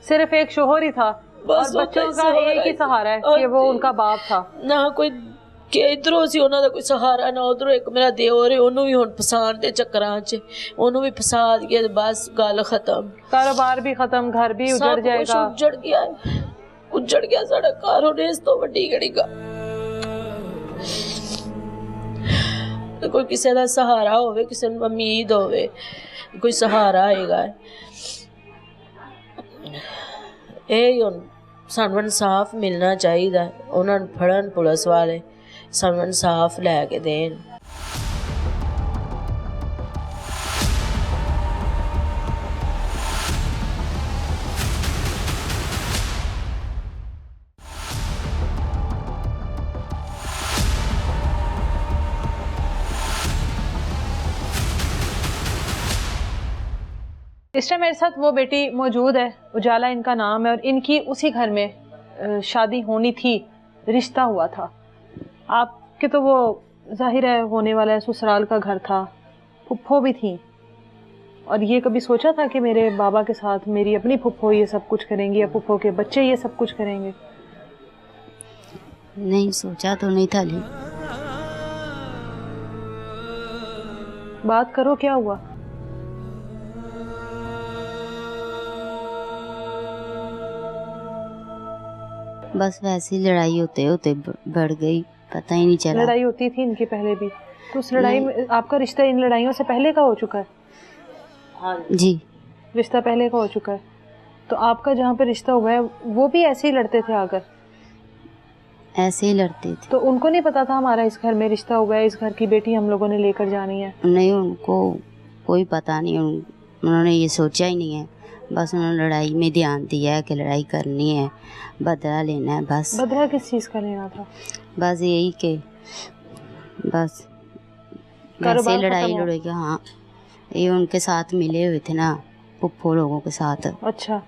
सिर्फ एक शोहर ही था और बच्चों का एक ही सहारा है कि वो उनका बाप था। ना कोई कि इधरों सी उन्हां दा कोई सहारा ना उधरों। एक मेरा दियोर है ਉਹਨੂੰ ਵੀ ਹੁਣ ਫਸਾਣ ਦੇ ਚੱਕਰਾਂ 'ਚ ਉਹਨੂੰ ਵੀ ਫਸਾ ਦਿਆ ਤੇ ਬਸ ਗੱਲ ਖਤਮ। कारोबार भी खत्म, घर भी उजड़ जाएगा। उजड़ गया साडा घर। ਹੁਣ ਇਸ ਤੋਂ ਵੱਡੀ ਕਿਹੜੀ ਗੱਲ। कोई किसी का सहारा होवे, किसी ਨੂੰ उम्मीद होवे, कोई सहारा आएगा। ਇਹ ਹੁਣ ਸਾਨੂੰ ਇਨਸਾਫ ਮਿਲਣਾ ਚਾਹੀਦਾ। ਉਹਨਾਂ ਨੂੰ ਫੜਨ ਪੁਲਿਸ ਵਾਲੇ, ਸਾਨੂੰ ਇਨਸਾਫ ਲੈ ਕੇ ਦੇਣ। इस टाइम मेरे साथ वो बेटी मौजूद है, उजाला इनका नाम है, और इनकी उसी घर में शादी होनी थी, रिश्ता हुआ था। आपके तो वो जाहिर है होने वाला है, ससुराल का घर था, फुप्पो भी थी। और ये कभी सोचा था कि मेरे बाबा के साथ मेरी अपनी फुप्पो ये सब कुछ करेंगी या फुप्पो के बच्चे ये सब कुछ करेंगे? नहीं सोचा तो नहीं था। बात करो, क्या हुआ? बस वैसे ही लड़ाई होते होते बढ़ गई, पता ही नहीं चला। लड़ाई होती थी इनकी पहले भी? तो उस लड़ाई में आपका रिश्ता इन लड़ाइयों से पहले का हो चुका है? जी, रिश्ता पहले का हो चुका है। तो आपका जहाँ पे रिश्ता हुआ है वो भी ऐसे ही लड़ते थे आकर? ऐसे ही लड़ते थे। तो उनको नहीं पता था हमारा इस घर में रिश्ता हुआ है, इस घर की बेटी हम लोगों ने लेकर जानी है? नहीं, उनको कोई पता नहीं, उन्होंने ये सोचा ही नहीं है। बस उन्होंने लड़ाई में ध्यान दिया है कि लड़ाई करनी है, बदला लेना है बस। बदला किस चीज़ का लेना था? बस यही कि बस वैसे लड़ाई लड़ेगी। हाँ, ये उनके साथ मिले हुए थे ना, फुप्पो लोगों के साथ। अच्छा।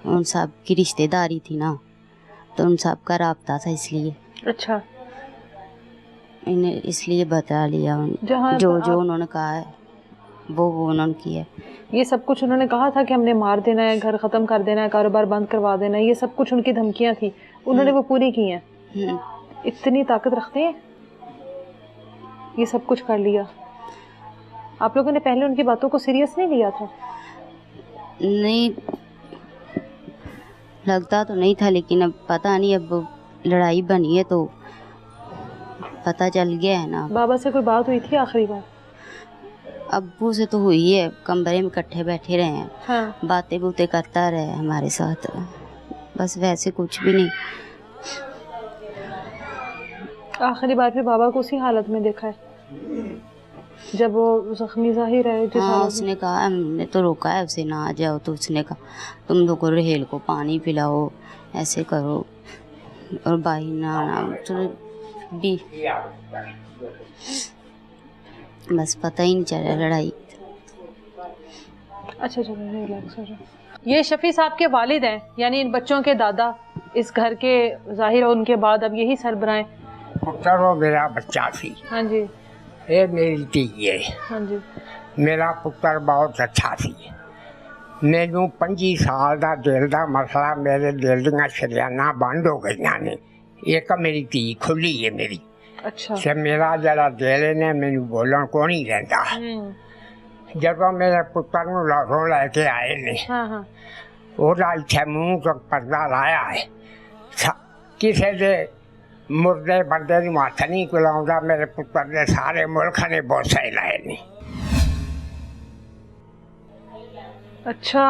उन सब की रिश्तेदारी थी ना, तो उन सब का राब्ता था, इसलिए। अच्छा। इन्हें इसलिए बता लिया। जो उन्होंने कहा है वो उन्होंने किया। ये सब कुछ उन्होंने कहा था कि हमने मार देना है, घर ख़त्म कर देना है, कारोबार बंद करवा देना है, ये सब कुछ उनकी धमकियाँ थी, उन्होंने वो पूरी की हैं? इतनी ताकत रखते हैं, ये सब कुछ कर लिया। आप लोगों ने पहले उनकी बातों को सीरियस नहीं लिया था? नहीं, लगता तो नहीं था, लेकिन अब पता नहीं, अब लड़ाई बनी है तो पता चल गया है ना। बाबा से कोई बात हुई थी आखिरी बार? अब्बू से तो हुई है, कमरे में इकट्ठे बैठे रहे हैं। हाँ। बातें बूतें करता रहे हमारे साथ, बस वैसे कुछ भी नहीं। आखिरी बार फिर बाबा को उसी हालत में देखा है जब वो जख्मी जाहिर है? हाँ, उसने कहा, हमने तो रोका है उसे ना आ जाओ, तो उसने कहा तुम लोग रहेल को पानी पिलाओ, ऐसे करो, और भाई ना तो भी बस पता ही नहीं चला लड़ाई। अच्छा चलो रिलैक्स हो जाओ। ये शफी साहब के वालिद हैं, यानी इन बच्चों के दादा, इस घर के जाहिर है उनके बाद अब यही सरबराह। पुत्र वो मेरा बच्चा थी। हाँ जी। ये मेरी धी है। हाँ जी। मेरा पुत्र बहुत अच्छा थी, मैनू 25 साल का दिल का मसला, मेरे दिल दियां शरियाना बंद हो गई ने। एक मेरी धी खुली है मेरी, अच्छा ते मेरा जरा दिल ने मैनू बोलन को नहीं रहिंदा। जदों मेरे पुत्र नूं लाहौरों लैके आए ने, हाँ हाँ ओहदा इत्थे मूँह तो पर्दा लाया है, किसी दे मुर्दे बंदे नूं हत्थ नहीं कुलाउंदा। मेरे पुत्र ने सारे मुल्क ने बोसे लाए ने। अच्छा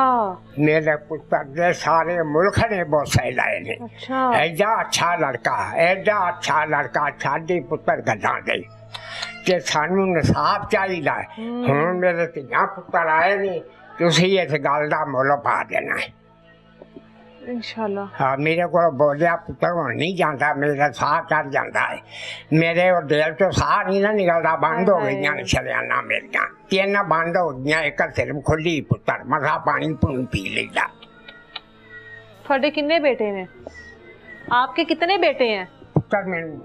मेरे पुत्र ने सारे मुल्क ने बोसे लाए ने। अच्छा ऐसा अच्छा लड़का, ऐसा अच्छा लड़का साडे पुत्र गड्ढां दे ते सानू इंसाफ चाहिदा। हुण मेरे तियां पुत्र आए ने, तुसीं इस गल दा मुल पा देना है इंशाल्लाह। हाँ, मेरे को बोलिया पुत्र हुण नहीं जाता, मेरा साह चढ़ जाता है। मेरे वो दिल तो साह नहीं ना निकलता, बंद हो गई शरियाना मेरिया। 3 बंद हो गई, एक सिर्फ खुली पुत्र मसा पानी पूनी पी लेता। थोड़े कितने बेटे ने? आपके कितने बेटे हैं? पुत्र मैनू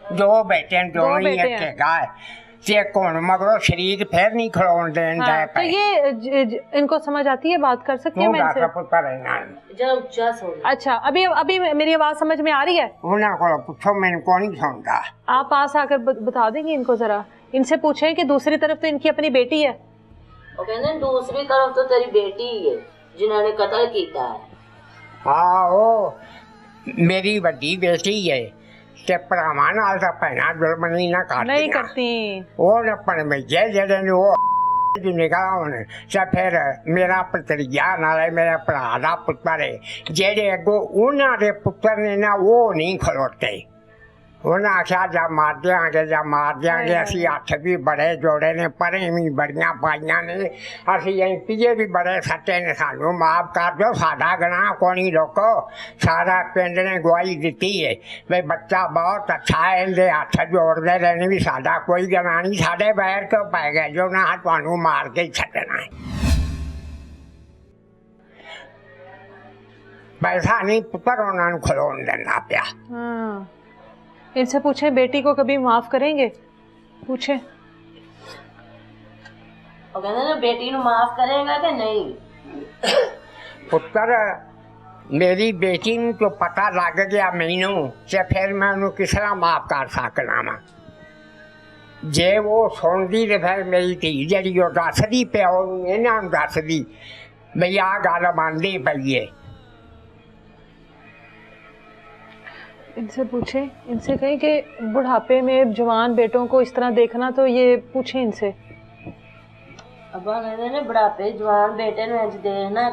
दो बेटे दो ही एक गाय ते कौन मगरों शरीक फिर नहीं खलोन देन हाँ, तो ये इनको समझ आती है, बात कर सकती हूँ मैं इनसे? पुत्र रहना। अच्छा अभी अभी मेरी आवाज समझ में आ रही है? उन्हें को पूछो, मैंने को नहीं सुनता। आप पास आकर बता देंगे इनको जरा, इनसे पूछें कि दूसरी तरफ तो इनकी अपनी बेटी है। वो कहते दूसरी तरफ तो तेरी बेटी ही है जिन्होंने कत्ल किया है। हाँ वो मेरी बड़ी बेटी है ते भरावां नाल तां भैणां दुश्मनी ना करदियां नहीं करती। ओह अपने भैये जेह्ड़े ने ओह निकाह होण ते फिर मेरा भतरीजा नाले मेरे भरा दा पुत्तर है, जेह्ड़े अग्गों उन्हां दे पुत्तर ने ना ओह नहीं खलोते। उन्हें आख्या जा मार देंगे असी हथ भी बड़े जोड़े ने, परें भी बड़ियां पाइयां ने, असी एमपीए भी बड़े सट्टे ने, सानू माफ कर दो, साडा गुनाह कोनी लोको। सारा पिंड ने गवाही दी है भाई बच्चा बहुत अच्छा है, इनके हथ जोड़ते रहने भी साडा कोई गुनाह नहीं, साडे बैर क्यों पै गए जो ना तुहानू मार के ही छड्डना है। पैसा नहीं पुत्र उन्होंने खलोन देना पिया। इनसे पूछे बेटी को कभी माफ करेंगे? पूछे वो कहते ना बेटी नु माफ करेगा कि नहीं? पुत्र मेरी बेटी नूं तो पता लग गया मैनू, ते फिर मैं उन्हें किस तरह माफ कर सकना वा? जे वो सुनदी ते फिर मेरी धी जी दसदी प्यो इन्हां नूं दसदी बई आ गल बनदी पई है। इनसे पूछे, इनसे कहें कि बुढ़ापे में जवान बेटों को इस तरह देखना, तो ये पूछे इनसे। अब्बा कहते ने बुढ़ापे जवान बेटे ने इंज देखना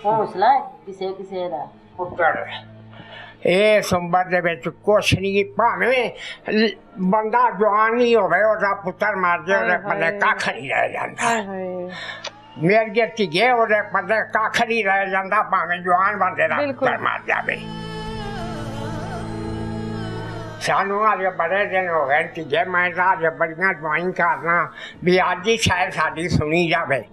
हौसला है किसे किसे दा। पुत्र ये संबर दे विच कुछ नहीं, भावें बंदा जवान नहीं होवे ओदा पुत्र मार जाए ओदे पल्ले कख नहीं रह जांदा। मेरे धीए ओदे पल्ले कख नहीं रह जांदा, भावें जवान बंदे दा पुत्र मार जावे। सानू अज बड़े दिन हो गए धीए, मैं अज बड़ियां दुआई करना भी अज ही शायद साडी सुनी जाए।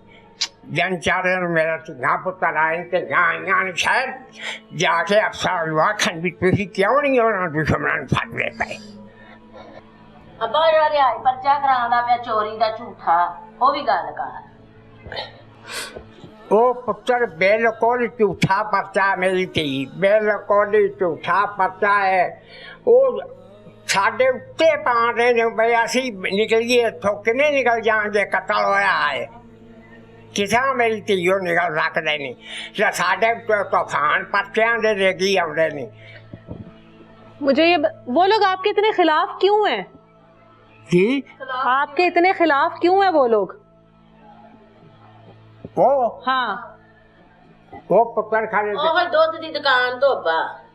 दिन चार दिन मेरा धियां पुत्र आए, धियां आईयां ने, शायद जाके अफसर आखन भी तुसीं क्यों नहीं उन्हां दुश्मनां फड़दे पे। अब्बा जेह्ड़ा रिहाई पर्चा करांदा पिया चोरी दा झूठा, ओह भी गल कर। ओ पुत्र बिल्कुल झूठा पर्चा मेरी धी, बिल्कुल झूठा पर्चा है। वो साढ़े उत्ते पाते ने भाई असी निकलिए इत्थों किने निकल जाएंगे, कत्ल होया है किसा मेरी धीओ निकल सकते नहीं, साढ़े तूफान पर्चियां दे रेगी आउंदे नहीं। मुझे ये वो लोग आपके इतने खिलाफ क्यों हैं? जी आपके इतने खिलाफ क्यों हैं वो लोग? वो हाँ वो पुत्र खाने ओह दुध दी दुकान तो अब्बा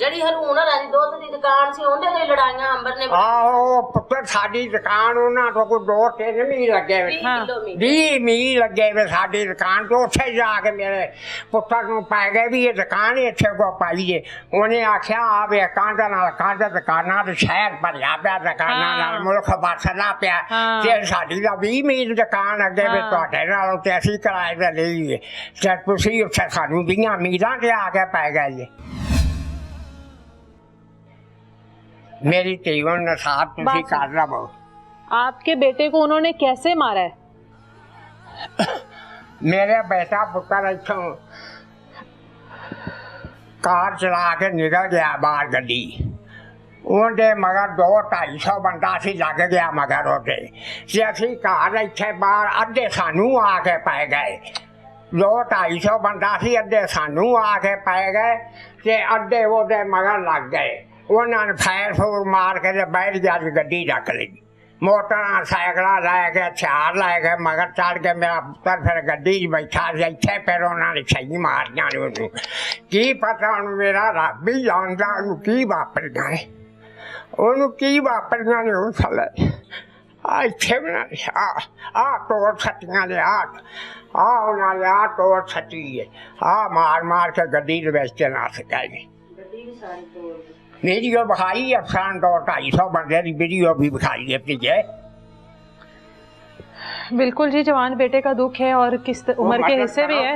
जड़ी हरून रानी दुध दी दुकान सी, उंदे ते लड़ाइयां अंबर ने। आहो पुत्र साडी दुकान उन्हां तो कोई 2-3 मील लगे, 20 मील लगे वे साडी दुकान तो, उत्थे जाके मेरे पुत्र नूं पै गए भी ये दुकान ही इत्थे को पाईए। उन्हें आख्या आ वे कांधा नाल कांधा दुकानां ते शहर भरिया पिया दुकानां नाल, मुल्क बसदा पिया ते साडी दा 20 मील दुकान अगे वे तुहाडे नाल ते असीं किराए ते लईए ते तुसीं उत्थे सानूं 20 मीलां ते आके पै गए जे। मेरी तीवन नसाब तुसी कर रहो। आपके बेटे को उन्होंने कैसे मारा है? मेरे बेटा पुत्र इथों कार चला के निकल गया बाहर गड्डी उनके मगर 200-250 बंदा सी लग गया मगर उसे जे असी घर इतने बाहर अद्धे सानू आके पै गए 200-250 बंदा सी अद्धे सानू आके पै गए ते अद्धे ओदे मगर लग गए उन्होंने फैर फूर मार के बैठ गया गड्डी रख ली मोटर साइकिल लैके हथियार लैके मगर चढ़ के मेरा पुत्र फिर गड्डी बैठा इतने फिर उन्होंने सही मारिया ने की पता हूँ मेरा रब ही जानता उन्होंने की वापरिया है उन्होंने की वापरिया ने उस थले इतने बना आ तोड़ सटिया ने उन्होंने आ तोड़ सटी है मार मार के गड्डी बेचते ना सके वीडियो दिखाई है 200-250 बंदे की वीडियो भी दिखाई है प्लीज बिल्कुल जी जवान बेटे का दुख है और किस उम्र के हिस्से भी है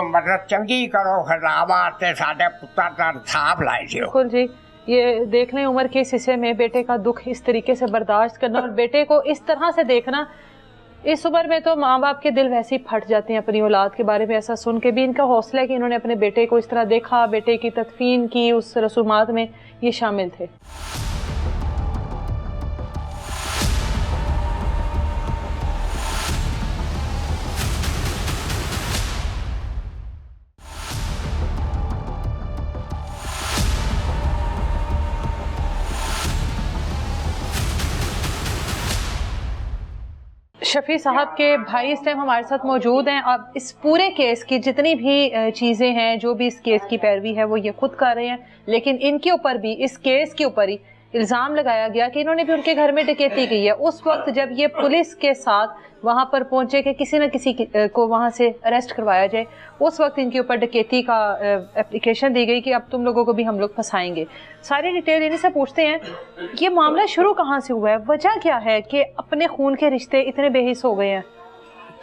मदद चंगी करो खराब वास्ते साडे पुत्र का इंसाफ लाए थे बिल्कुल जी ये देख लें उम्र के इस हिस्से में बेटे का दुख इस तरीके से बर्दाश्त करना और बेटे को इस तरह से देखना इस उम्र में तो माँ बाप के दिल वैसे ही फट जाते हैं अपनी औलाद के बारे में ऐसा सुन के भी इनका हौसला है कि इन्होंने अपने बेटे को इस तरह देखा बेटे की तदफीन की उस रसूमात में ये शामिल थे। शफी साहब के भाई इस टाइम हमारे साथ मौजूद हैं। अब इस पूरे केस की जितनी भी चीज़ें हैं जो भी इस केस की पैरवी है वो ये खुद कर रहे हैं, लेकिन इनके ऊपर भी इस केस के ऊपर ही इल्ज़ाम लगाया गया कि इन्होंने भी उनके घर में डकैती की है। उस वक्त जब ये पुलिस के साथ वहाँ पर पहुँचे कि किसी न किसी को वहाँ से अरेस्ट करवाया जाए, उस वक्त इनके ऊपर डकैती का एप्लीकेशन दी गई कि अब तुम लोगों को भी हम लोग फंसाएंगे। सारी डिटेल इन्हीं से पूछते हैं ये मामला शुरू कहाँ से हुआ है, वजह क्या है कि अपने खून के रिश्ते इतने बेहिस हो गए हैं।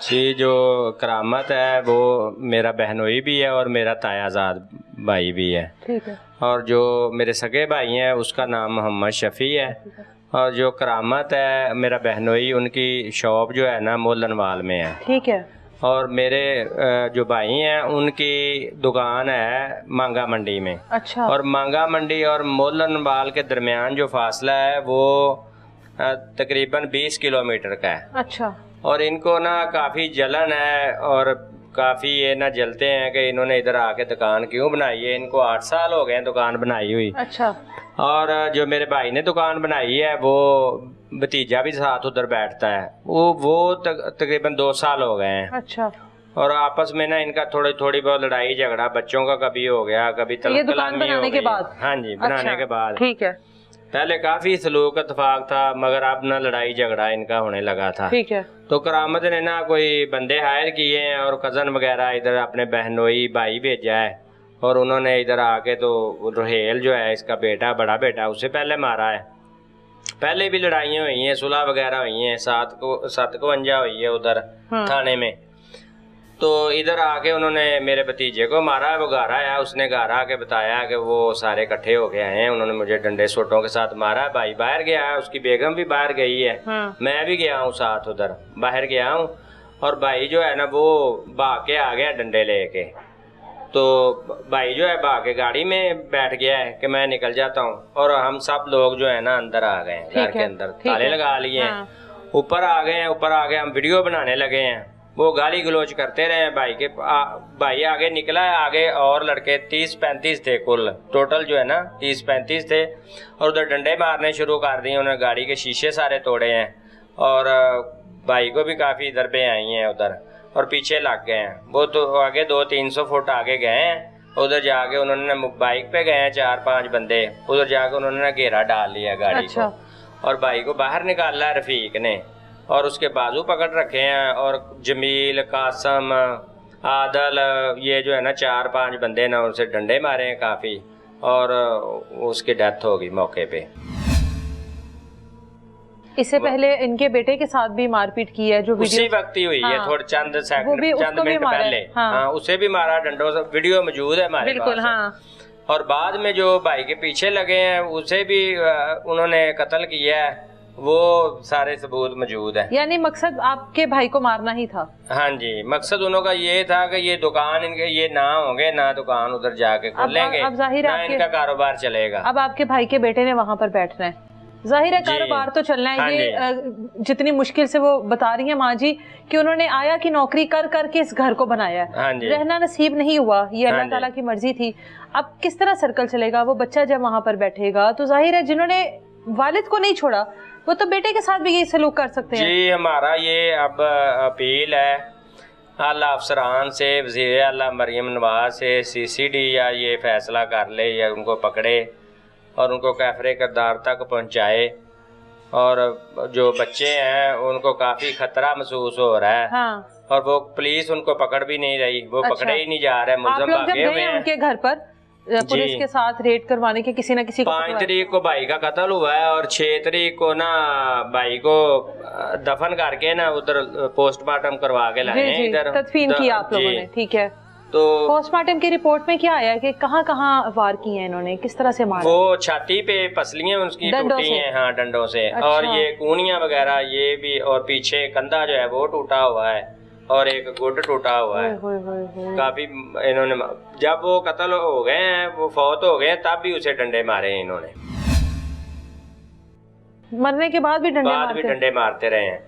जी जो करामत है वो मेरा बहनोई भी है और मेरा तायाजाद भाई भी है। ठीक है। और जो मेरे सगे भाई हैं उसका नाम मोहम्मद शफ़ी है और जो करामत है मेरा बहनोई उनकी शॉप जो है ना मोलनवाल में है। ठीक है। और मेरे जो भाई हैं उनकी दुकान है मांगा मंडी में। अच्छा। और मांगा मंडी और मोलनवाल के दरमियान जो फासला है वो तकरीबन 20 किलोमीटर का है। अच्छा। और इनको ना काफ़ी जलन है और काफ़ी ये ना जलते हैं कि इन्होंने इधर आके दुकान क्यों बनाई है। इनको 8 साल हो गए हैं दुकान बनाई हुई। अच्छा। और जो मेरे भाई ने दुकान बनाई है वो भतीजा भी साथ उधर बैठता है, वो तकरीबन 2 साल हो गए हैं। अच्छा। और आपस में ना इनका थोड़ी बहुत लड़ाई झगड़ा बच्चों का कभी हो गया, कभी तलामी हो गई। हाँ जी, बनाने के बाद। ठीक है। पहले काफ़ी सलूक इत्तेफाक था मगर अब ना लड़ाई झगड़ा इनका होने लगा था। ठीक है। तो करामत ने ना कोई बंदे हायर किए हैं और कज़न वगैरह इधर अपने बहनोई भाई भेजा है और उन्होंने इधर आके तो रोहेल जो है इसका बेटा बड़ा बेटा उससे पहले मारा है। पहले भी लड़ाइयाँ हुई हैं, सुलह वगैरह हुई हैं, 751 हुई है उधर थाने में। तो इधर आके उन्होंने मेरे भतीजे को मारा, वो घर आया, उसने घर आके बताया कि वो सारे इकट्ठे हो गए हैं, उन्होंने मुझे डंडे सोटों के साथ मारा। भाई बाहर गया है, उसकी बेगम भी बाहर गई है। मैं भी गया हूँ साथ, उधर बाहर गया हूँ और भाई जो है ना वो भाग के आ गया डंडे लेके। तो भाई जो है भाग के गाड़ी में बैठ गया है कि मैं निकल जाता हूँ और हम सब लोग जो है ना अंदर आ गए हैं, घर के अंदर ताले लगा लिए हैं। ऊपर आ गए हैं, ऊपर आ गए, हम वीडियो बनाने लगे हैं। वो गाली गलोच करते रहे भाई के। भाई आगे निकला है, आगे और लड़के 30-35 थे कुल, टोटल जो है ना 30-35 थे और उधर डंडे मारने शुरू कर दिए। उन्होंने गाड़ी के शीशे सारे तोड़े हैं और भाई को भी काफ़ी ज़रबें आई हैं उधर और पीछे लग गए हैं। वो तो आगे 200-300 फुट आगे गए हैं। उधर जाके उन्होंने बाइक पे गए हैं 4-5 बंदे, उधर जाके उन्होंने घेरा डाल लिया गाड़ी को और भाई को बाहर निकाला रफ़ीक ने और उसके बाजू पकड़ रखे हैं। और जमील, कासम, आदल, ये जो है ना 4-5 बंदे ना उनसे डंडे मारे हैं काफ़ी और उसकी डेथ हो गई मौके पे। इससे पहले इनके बेटे के साथ भी मारपीट की है जो उसी वक्त ही हुई है, थोड़े चंद मिनट पहले। हाँ, उसे भी मारा डंडों से, वीडियो मौजूद है हमारे बिल्कुल। हाँ। और बाद में जो भाई के पीछे लगे हैं उसे भी उन्होंने कत्ल किया है वो सारे सबूत मौजूद है। यानी मकसद आपके भाई को मारना ही था? हाँ जी, मकसद उनका ये था कि ये दुकान इनके ये ना होंगे, ना दुकान उधर जाके खोलेंगे, अब जाहिर ना इनका कारोबार चलेगा। अब आपके भाई के बेटे ने वहां पर बैठना है, जाहिर है कारोबार तो चलना है। हाँ ये जितनी मुश्किल से वो बता रही है माँ जी कि उन्होंने आया कि नौकरी कर करके इस घर को बनाया है, हाँ जी। रहना नसीब नहीं हुआ, ये अल्लाह ताला की मर्जी थी। अब किस तरह सर्कल चलेगा? वो बच्चा जब वहां पर बैठेगा तो जाहिर है जिन्होंने वालिद को नहीं छोड़ा वो तो बेटे के साथ भी यही सलूक कर सकते हैं। जी, हमारा ये अब अपील है आला अफसरान से, वज़ीर आला मरियम नवाज से, CCD या ये फैसला कर ले या उनको पकड़े और उनको कैफरे किरदार तक पहुंचाए। और जो बच्चे हैं उनको काफ़ी ख़तरा महसूस हो रहा है। हाँ। और वो पुलिस उनको पकड़ भी नहीं रही, वो अच्छा। पकड़े ही नहीं जा रहे, आप मुलज़म लोग जब भागे हुए गए हैं। उनके घर पर पुलिस के साथ रेड करवाने के किसी न किसी को 5 तारीख को भाई का कत्ल हुआ है और 6 तारीख को ना भाई को दफन करके ना उधर पोस्टमार्टम करवा के लाए हैं इधर। तदफीन की आप लोगों ने, ठीक है। तो पोस्टमार्टम की रिपोर्ट में क्या आया है कि कहाँ कहाँ वार किए हैं इन्होंने, किस तरह से मारा? वो छाती पे पसलियां उसकी डंडों टूटी से? हैं, हाँ डंडों से। अच्छा। और ये कूनियां वगैरह ये भी, और पीछे कंधा जो है वो टूटा हुआ है और एक गुड टूटा हुआ है। काफी इन्होंने, जब वो कत्ल हो गए हैं, वो फौत हो गए तब भी उसे डंडे मारे हैं इन्होंने, मरने के बाद भी डंडे मारते रहे हैं।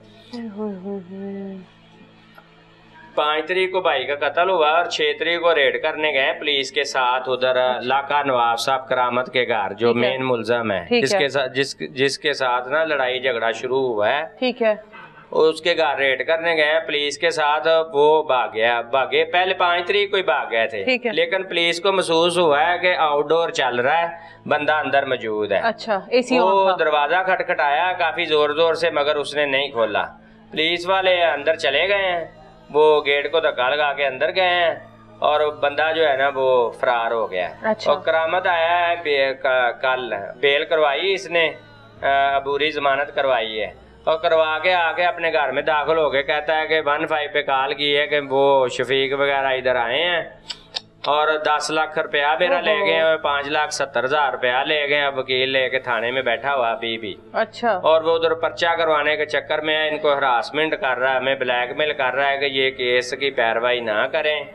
5 तारीख को भाई का कत्ल हुआ और 6 तारीख को रेड करने गए पुलिस के साथ उधर लाका नवाब साहब करामत के घर, जो मेन मुलजम है, जिसके साथ ना लड़ाई झगड़ा शुरू हुआ है, ठीक है। उसके घर रेड करने गए पुलिस के साथ। वो भागे पहले 5 तारीख को ही भाग गए थे, लेकिन पुलिस को महसूस हुआ है कि आउटडोर चल रहा है, बंदा अंदर मौजूद है। अच्छा, एसी वो ऑन था। दरवाजा खटखटाया काफी जोर जोर से, मगर उसने नहीं खोला। पुलिस वाले अंदर चले गए हैं, वो गेट को धक्का लगा के अंदर गए हैं और बंदा जो है ना वो फरार हो गया। अच्छा। और करामत आया है कल बेल करवाई इसने, अबूरी जमानत करवाई है और करवा के आके अपने घर में दाखिल हो गए। कहता है कि 15 पे कॉल की है कि वो शफीक वगैरह इधर आए हैं और 10 लाख रुपया मेरा ले गए और 5,70,000 रुपया ले गए। अब वकील लेके थाने में बैठा हुआ अभी भी। अच्छा। और वो उधर पर्चा करवाने के चक्कर में इनको हरासमेंट कर रहा है, हमें ब्लैकमेल कर रहा है कि ये केस की पैरवाई ना करें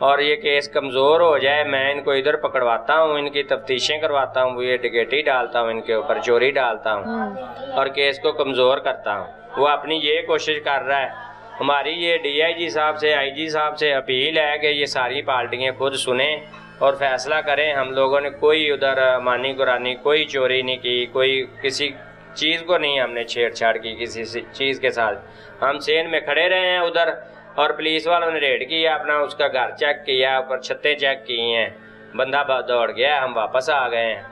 और ये केस कमज़ोर हो जाए, मैं इनको इधर पकड़वाता हूँ, इनकी तफ्तीशें करवाता हूँ, ये डिगेटी डालता हूँ, इनके ऊपर चोरी डालता हूँ और केस को कमज़ोर करता हूँ। वो अपनी ये कोशिश कर रहा है। हमारी ये DIG साहब से, IG साहब से अपील है कि ये सारी पार्टियाँ खुद सुने और फैसला करें। हम लोगों ने कोई उधर मानी कुरानी, कोई चोरी नहीं की, कोई किसी चीज़ को नहीं हमने छेड़छाड़ की किसी चीज़ के साथ। हम सेन में खड़े रहे हैं उधर और पुलिस वालों ने रेड किया, अपना उसका घर चेक किया, ऊपर छतें चेक की हैं, बंदा दौड़ गया, हम वापस आ गए हैं।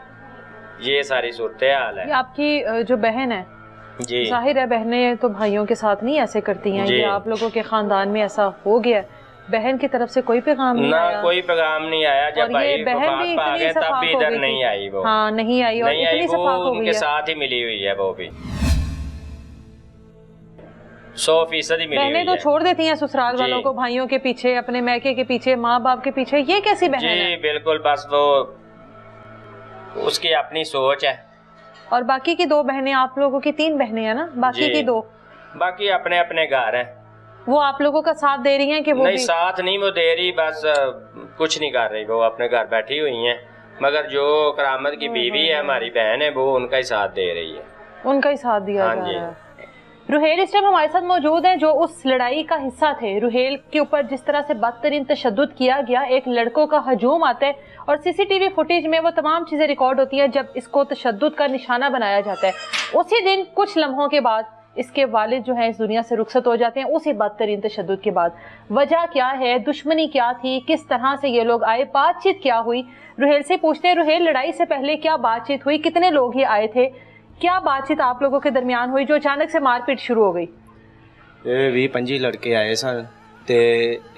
ये सारी सूरत हाल है। आपकी जो बहन है, जी जाहिर है बहनें तो भाइयों के साथ नहीं ऐसे करती हैं, ये आप लोगों के खानदान में ऐसा हो गया। बहन की तरफ से कोई पैगाम नहीं आया? कोई पैगाम नहीं आया। जब भाई बहन भी आ गए तब भी इधर नहीं आई वो। हाँ, नहीं आई और इतनी सफाक हो गई है। उनके साथ ही मिली हुई है वो भी 100% ही मिली हुई है। बहनें तो छोड़ देती हैं ससुराल वालों को भाइयों के पीछे, अपने मैके के पीछे, माँ बाप के पीछे। ये कैसी बहन है? जी बिल्कुल, बस वो उसकी अपनी सोच है। और बाकी की 2 बहनें, आप लोगों की 3 बहनें हैं ना, बाकी की 2 बाकी अपने अपने घर हैं। वो आप लोगों का साथ दे रही हैं कि वो नहीं? भी? साथ नहीं वो दे रही, बस कुछ नहीं कर रही, वो अपने घर बैठी हुई हैं। मगर जो करामत की बीवी है, हमारी बहन है, वो उनका ही साथ दे रही है, उनका ही साथ दिया जा रहा है। रुहेल इस टाइम हमारे साथ मौजूद हैं, जो उस लड़ाई का हिस्सा थे। रुहेल के ऊपर जिस तरह से बदतरीन तशद्दुद किया गया, एक लड़कों का हजूम आता है और CCTV फुटेज में वो तमाम चीज़ें रिकॉर्ड होती हैं जब इसको तशद्दुद का निशाना बनाया जाता है। उसी दिन कुछ लम्हों के बाद इसके वालिद जो हैं इस दुनिया से रुखसत हो जाते हैं, उसी बदतरीन तशद्दुद के बाद। वजह क्या है, दुश्मनी क्या थी, किस तरह से ये लोग आए, बातचीत क्या हुई, रुहेल से पूछते हैं। रुहेल, लड़ाई से पहले क्या बातचीत हुई, कितने लोग ये आए थे, क्या बातचीत आप लोगों के दरमियान हुई जो अचानक से मारपीट शुरू हो गई? 20-25 लड़के आए सन ते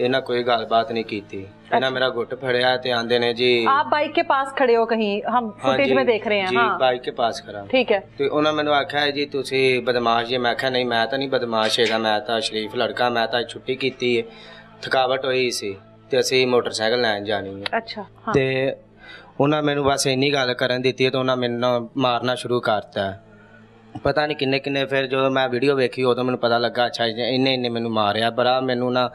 इन्हें कोई गलबात नहीं की थी। इन्हें मेरा गुट फड़िया ते आंदे ने जी। आप बाइक के पास खड़े हो कहीं, हम फुटेज में देख रहे हैं। जी, हाँ, बाइक के पास खड़ा। ठीक है। तो उन्होंने मैंने आख्या जी तुसी बदमाश जी। मैं आख्या नहीं, मैं तो नहीं बदमाश है, मैं तो शरीफ लड़का, मैं तो छुट्टी की है, थकावट हुई सी ते असी मोटरसाइकिल लैन जानी है। अच्छा। हाँ। ते उन्हें मैनू बस इन्नी गल करन दी तो उन्हें मैनू मारना शुरू करता। ਪਤਾ ਨਹੀਂ ਕਿੰਨੇ ਕਿੰਨੇ। ਫਿਰ ਜਦੋਂ ਮੈਂ ਵੀਡੀਓ ਵੇਖੀ ਉਦੋਂ ਮੈਨੂੰ ਪਤਾ ਲੱਗਾ ਅੱਛਾ ਇੰਨੇ ਇੰਨੇ ਮੈਨੂੰ ਮਾਰਿਆ। ਬੜਾ ਮੈਨੂੰ ਨਾ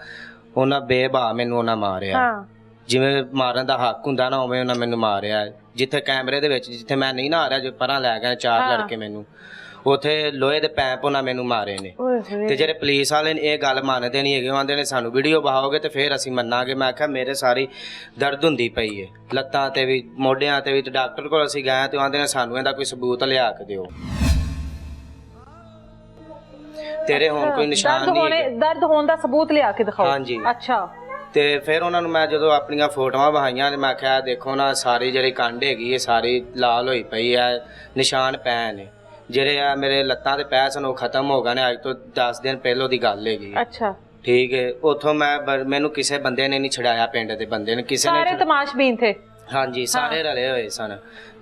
ਉਹਨਾਂ ਬੇਭਾ ਮੈਨੂੰ ਉਹਨਾਂ ਮਾਰਿਆ। ਹਾਂ ਜਿਵੇਂ ਮਾਰਨ ਦਾ ਹੱਕ ਹੁੰਦਾ ਨਾ ਉਵੇਂ ਉਹਨਾਂ ਮੈਨੂੰ ਮਾਰਿਆ। ਜਿੱਥੇ ਕੈਮਰੇ ਦੇ ਵਿੱਚ ਜਿੱਥੇ ਮੈਂ ਨਹੀਂ ਨਾ ਆ ਰਿਹਾ, ਜੋ ਪਰਾਂ ਲੈ ਗਏ 4 ਲੜਕੇ ਮੈਨੂੰ, ਉੱਥੇ ਲੋਹੇ ਦੇ ਪੈਪ ਉਹਨਾਂ ਮੈਨੂੰ ਮਾਰੇ ਨੇ। ਓਏ ਹੋਏ। ਤੇ ਜਿਹੜੇ ਪੁਲਿਸ ਵਾਲੇ ਨੇ ਇਹ ਗੱਲ ਮੰਨਦੇ ਨਹੀਂ ਹੈਗੇ, ਉਹ ਆਂਦੇ ਨੇ ਸਾਨੂੰ ਵੀਡੀਓ ਵਿਖਾਓਗੇ ਤੇ ਫਿਰ ਅਸੀਂ ਮੰਨਾਂਗੇ। ਮੈਂ ਆਖਿਆ ਮੇਰੇ ਸਾਰੀ ਦਰਦ ਹੁੰਦੀ ਪਈ ਏ, ਲੱਤਾਂ ਤੇ ਵੀ ਮੋਢਿਆਂ ਤੇ ਵੀ। ਤੇ ਡਾਕਟਰ ਕੋਲ ਅਸੀਂ ਗਏ ਤੇ ਉਹ ਆਂਦੇ ਨੇ ਸਾਨੂੰ ਇਹਦਾ ਕੋਈ ਸਬੂਤ ਲਿਆ ਕੇ ਦਿਓ, ਤੇਰੇ ਹੁਣ ਕੋਈ ਨਿਸ਼ਾਨ ਨਹੀਂ ਹੈਗੇ। ਦਰਦ ਹੋਣ ਦਾ ਸਬੂਤ ਲਿਆ ਕੇ ਦਿਖਾਓ। ਹਾਂਜੀ। ਅੱਛਾ। ਤੇ ਫਿਰ ਉਹਨਾਂ ਨੂੰ ਮੈਂ ਜਦੋਂ ਆਪਣੀਆਂ ਫੋਟੋਆਂ ਵਿਖਾਈਆਂ ਤੇ ਮੈਂ ਆਖਿਆ ਦੇਖੋ ਨਾ ਸਾਰੀ ਜਿਹੜੀ ਕੰਡ ਹੈਗੀ ਇਹ ਸਾਰੀ ਲਾਲ ਹੋਈ ਪਈ ਹੈ, ਨਿਸ਼ਾਨ ਪੈ ਨੇ। ਜਿਹੜੇ ਆ ਮੇਰੇ ਲੱਤਾਂ ਤੇ ਪੈਰ ਸਨ ਉਹ ਖਤਮ ਹੋ ਗਏ ਨੇ, ਅੱਜ ਤੋਂ 10 ਦਿਨ ਪਹਿਲੋਂ ਦੀ ਗੱਲ ਹੈਗੀ। ਅੱਛਾ ਠੀਕ ਹੈ। ਉੱਥੋਂ ਮੈਨੂੰ ਕਿਸੇ ਬੰਦੇ ਨੇ ਨਹੀਂ ਛਡਾਇਆ, ਪਿੰਡ ਦੇ ਬੰਦੇ ਨੇ ਕਿਸੇ ਨੇ। ਸਾਰੇ ਤਮਾਸ਼ਬੀਨ ਥੇ। ਹਾਂਜੀ ਸਾਰੇ ਰਲੇ ਹੋਏ ਸਨ।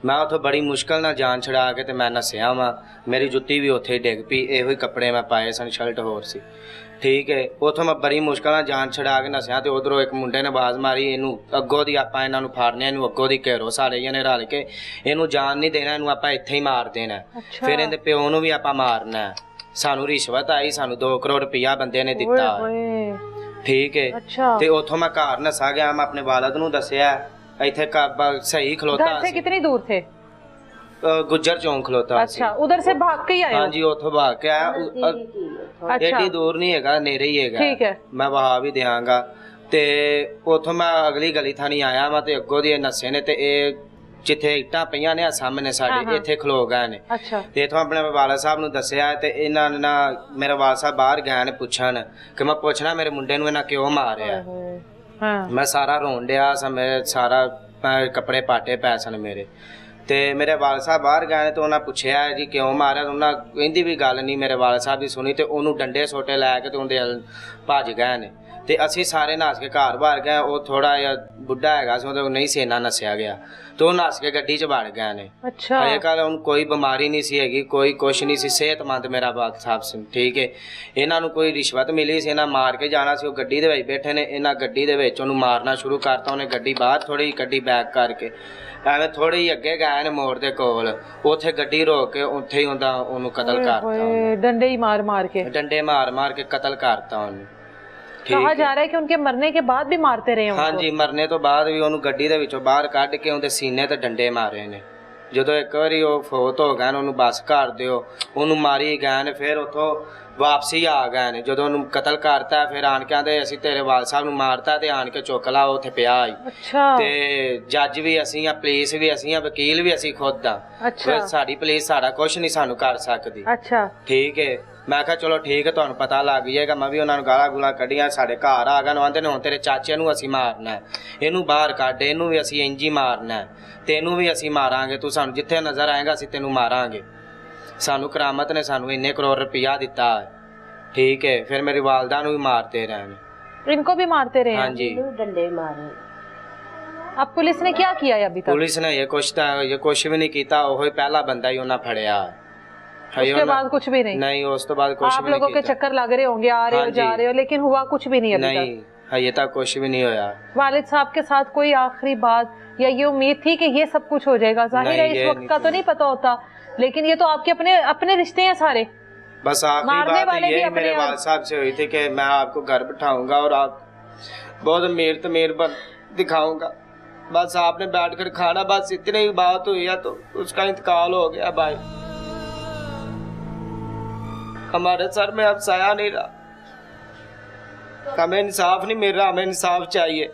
ਮੈਂ ਉੱਥੋਂ ਬੜੀ ਮੁਸ਼ਕਲ ਨਾਲ ਜਾਨ ਛੁਡਾ ਕੇ ਤੇ ਮੈਂ ਨੱਸਿਆ ਵਾਂ। ਮੇਰੀ ਜੁੱਤੀ ਵੀ ਉੱਥੇ ਡਿੱਗ ਪਈ, ਇਹੋ ਹੀ ਕੱਪੜੇ ਮੈਂ ਪਾਏ ਸਨ, ਸ਼ਰਟ ਹੋਰ ਸੀ। ਠੀਕ ਹੈ। ਉੱਥੋਂ ਮੈਂ ਬੜੀ ਮੁਸ਼ਕਲ ਨਾਲ ਜਾਨ ਛੁਡਾ ਕੇ ਨੱਸਿਆ ਤੇ ਉਧਰੋਂ ਇੱਕ ਮੁੰਡੇ ਨੇ ਆਵਾਜ਼ ਮਾਰੀ, ਇਹਨੂੰ ਅੱਗੋਂ ਦੀ ਆਪਾਂ ਇਹਨਾਂ ਨੂੰ ਫੜਨੇ, ਇਹਨੂੰ ਅੱਗੋਂ ਦੀ ਘੇਰੋ ਸਾਰੇ ਜਣੇ ਰਲ ਕੇ, ਇਹਨੂੰ ਜਾਨ ਨਹੀਂ ਦੇਣਾ, ਇਹਨੂੰ ਆਪਾਂ ਇੱਥੇ ਹੀ ਮਾਰ ਦੇਣਾ। ਫਿਰ ਇਹਦੇ ਪਿਓ ਨੂੰ ਵੀ ਆਪਾਂ ਮਾਰਨਾ। ਸਾਨੂੰ ਰਿਸ਼ਵਤ ਆਈ, ਸਾਨੂੰ 2 ਕਰੋੜ ਰੁਪਇਆ ਬੰਦੇ ਨੇ ਦਿੱਤਾ। ਠੀਕ ਹੈ। ਤੇ ਉੱਥੋਂ ਮੈਂ ਘਰ ਨੱਸਾ ਗਿਆ। ਮੈਂ ਆਪਣੇ ਵਾਲਦ ਨੂੰ ਦੱਸਿਆ ਇੱਥੇ ਸਹੀ ਖਲੋਤਾ घर से कितनी दूर थे? गुज्जर चौक खलोता। अच्छा, उधर से भाग के ही आए? हाँ जी, उतो भाग के आया। एडी दूर नहीं है, नेरे ही है। ठीक है, मैं वहा भी देंगा। ते उतो मैं अगली गली थानी आया वा ते अगों दी नस्से ने ते जिथे इट्टां पईयां ने सामने साडे इत्थे खलो गए ने। अच्छा। ते इथों अपने वाला साहब नूं दस्सिया ते इन्हां ने ना मेरा वाला साहब बाहर गए ने पुछण कि मैं पुछना मेरे मुंडे नूं इन्हां क्यों मारिया। हाँ। मैं सारा रोन डिया सा, मेरे सारा कपड़े पाटे पै सन मेरे। ते मेरे वाल साहब बाहर गए तो उन्हें पूछया जी क्यों मारिया, तो उन्हें इंदी भी गल नहीं मेरे वाल साहब की सुनी। तो उन्होंने डंडे सोटे लैके तो उनके भज गए ने। ते असी सारे नस के घर बाहर गए। वो थोड़ा जिहा बुढ़ा है, नहीं से इन्ना नस्या गया, तो नस के गड्डी च वड़ गए ने। अच्छा। अजकल उन कोई बीमारी नहीं सी हैगी, कोई कुछ नहीं सी, सेहतमंद मेरा वाल साहब सी। ठीक है। इन्हां नूं कोई रिश्वत मिली सी, इन्हां मार के जाना सी। वो गड्डी दे विच बैठे ने, इन्हां गड्डी दे विच उहनूं मारना शुरू करता। उन्हें गड्डी बाहर थोड़ी गड्डी बैक करके ਐਵੇਂ ਥੋੜੀ ਹੀ ਅੱਗੇ ਗਏ ਨੇ ਮੋੜ ਦੇ ਕੋਲ, ਉੱਥੇ ਗੱਡੀ ਰੋਕ ਕੇ ਉੱਥੇ ਹੀ ਉਹਨੂੰ ਕਤਲ ਕਰਤਾ। ਡੰਡੇ ਹੀ ਮਾਰ ਕੇ, ਡੰਡੇ ਮਾਰ ਕੇ ਕਤਲ ਕਰਤਾ ਉਹਨੂੰ। कहा जा रहा है कि उनके मरने के बाद भी मारते रहे। हाँ जी, मरने तो बाद भी ਉਹਨੂੰ ਗੱਡੀ ਦੇ ਵਿੱਚੋਂ ਬਾਹਰ ਕੱਢ ਕੇ ਉਹਦੇ ਸੀਨੇ ਤੇ ਡੰਡੇ ਮਾਰੇ ਨੇ। ਜਦੋਂ ਇੱਕ ਵਾਰੀ ਉਹ ਫੌਤ ਹੋ ਗਿਆ, ਉਹਨੂੰ ਬਸ ਕਰ ਦਿਓ, ਉਹਨੂੰ ਮਾਰੀ ਗਏ ਨੇ। ਫਿਰ ਉੱਥੋਂ ਵਾਪਸੀ ਆ ਗਏ ਨੇ। ਜਦੋਂ ਉਹਨੂੰ ਕਤਲ ਕਰਤਾ, ਫਿਰ ਆਣ ਕੇ ਆਂਦੇ ਅਸੀਂ ਤੇਰੇ ਵਾਲ ਸਾਹਿਬ ਨੂੰ ਮਾਰਤਾ ਤੇ ਆਣ ਕੇ ਚੁੱਕ ਲਾ, ਉੱਥੇ ਪਿਆ ਆਈ। ਅੱਛਾ। ਤੇ ਜੱਜ ਵੀ ਅਸੀਂ ਆ, ਪੁਲਿਸ ਵੀ ਅਸੀਂ ਆ, ਵਕੀਲ ਵੀ ਅਸੀਂ ਖੁਦ ਆ। ਅੱਛਾ। ਸਾਡੀ ਪੁਲਿਸ ਸਾਡਾ ਕੁਝ ਨਹੀਂ ਸਾਨੂੰ ਕਰ ਸਕਦੀ। ਅੱਛਾ। ਠੀਕ ਹੈ। ਮੈਂ ਕਿਹਾ ਚਲੋ ਠੀਕ ਹੈ, ਤੁਹਾਨੂੰ ਪਤਾ ਲੱਗ ਜਾਏਗਾ। ਮੈਂ ਵੀ ਉਹਨਾਂ ਨੂੰ ਗਾਲਾਂ ਗੂਲਾਂ ਕੱਢੀਆਂ। ਸਾਡੇ ਘਰ ਆ ਗਏ ਨੇ, ਆਂਦੇ ਨੇ ਹੁਣ ਤੇਰੇ ਚਾਚੇ ਨੂੰ ਅਸੀਂ ਮਾਰਨਾ, ਇਹਨੂੰ ਬਾਹਰ ਕੱਢ, ਇਹਨੂੰ ਵੀ ਅਸੀਂ ਇੰਜ ਹੀ ਮਾਰਨਾ, ਤੈਨੂੰ ਵੀ ਅਸੀਂ ਮਾਰਾਂਗੇ, ਤੂੰ ਸਾਨੂੰ ਜਿੱਥੇ ਨਜ਼ਰ ਆਏਗਾ ਅਸੀਂ ਤੈਨੂੰ ਮਾਰਾਂਗੇ। ਸਾਨੂੰ ਕਰਾਮਤ ਨੇ ਸਾਨੂੰ ਇੰਨੇ ਕਰੋੜ रुपया दिता है। ठीक है। फिर मेरी वालदा ਨੂੰ भी मारते रहे। इनको भी मारते रहे? हाँ जी, डंडे मारे। अब पुलिस ने क्या किया है अभी तक? पुलिस ने ये कुछ भी नहीं किया। वही पहला बंदा ही उन्हें फड़िया। उसके बाद कुछ भी नहीं? नहीं, उस तो बाद कुछ आप भी नहीं। लोगों के चक्कर लग रहे होंगे, आ रहे हो जा रहे हो, लेकिन हुआ कुछ भी नहीं अभी नहीं, ये तक कुछ भी नहीं होया। वालिद साहब के साथ कोई आखिरी बात या ये उम्मीद थी कि ये सब कुछ हो जाएगा? जाहिर है इस वक्त का तो नहीं पता होता, लेकिन ये तो आपके अपने रिश्ते हैं सारे। बस आखिरी बात ये मेरे वाल साहब से हुई थी कि मैं आपको घर बिठाऊंगा और आप बहुत अमीर तमीर दिखाऊंगा, बस आपने बैठ कर खाना, बस इतनी ही बात हुई है। तो उसका इंतकाल हो गया भाई। हमारे सर में अब साया नहीं रहा, हमें इंसाफ नहीं मिल रहा, हमें इंसाफ चाहिए।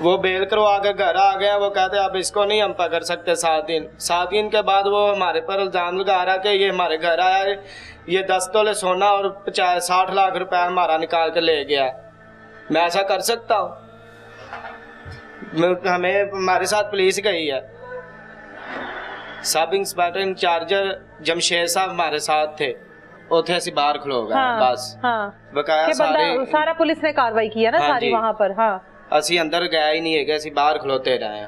वो बेल करवा के घर आ गया। वो कहते अब इसको नहीं हम पकड़ सकते 7 दिन। 7 दिन के बाद वो हमारे पर इल्ज़ाम लगा रहा कि ये हमारे घर आया है, ये 10 तोले सोना और 60 लाख रुपए हमारा निकाल कर ले गया। मैं ऐसा कर सकता हूँ? हमें हमारे साथ पुलिस गई है, सब इंस्पेक्टर इंचार्जर जमशेद साहब हमारे साथ थे, उथे असी बाहर खलो गए। हाँ, बस हाँ। बकाया सारा पुलिस ने कार्रवाई की है ना। हाँ सारी वहाँ पर। हाँ, असी अंदर गया ही नहीं है, असी बाहर खलोते रहे।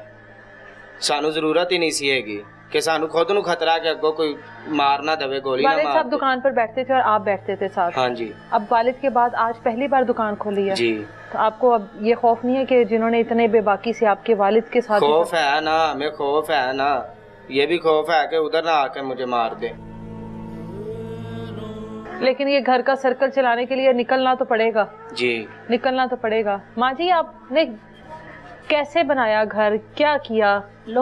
सानू जरूरत ही नहीं सी हैगी कि सानू खुद नू खतरा कि अगो कोई मार ना दवे, गोली ना वालिद मार। साहब दुकान पर बैठते थे और आप बैठते थे साथ? हाँ जी। अब वालिद के बाद आज पहली बार दुकान खोली है जी, तो आपको अब ये खौफ नहीं है कि जिन्होंने इतने बेबाकी से आपके वालिद के साथ? खौफ है ना, हमें खौफ है ना, ये भी खौफ है कि उधर ना आके मुझे मार दे। लेकिन ये घर का सर्कल चलाने के लिए निकलना तो पड़ेगा जी। निकलना तो पड़ेगा। माँ जी आपने कैसे बनाया घर, क्या किया?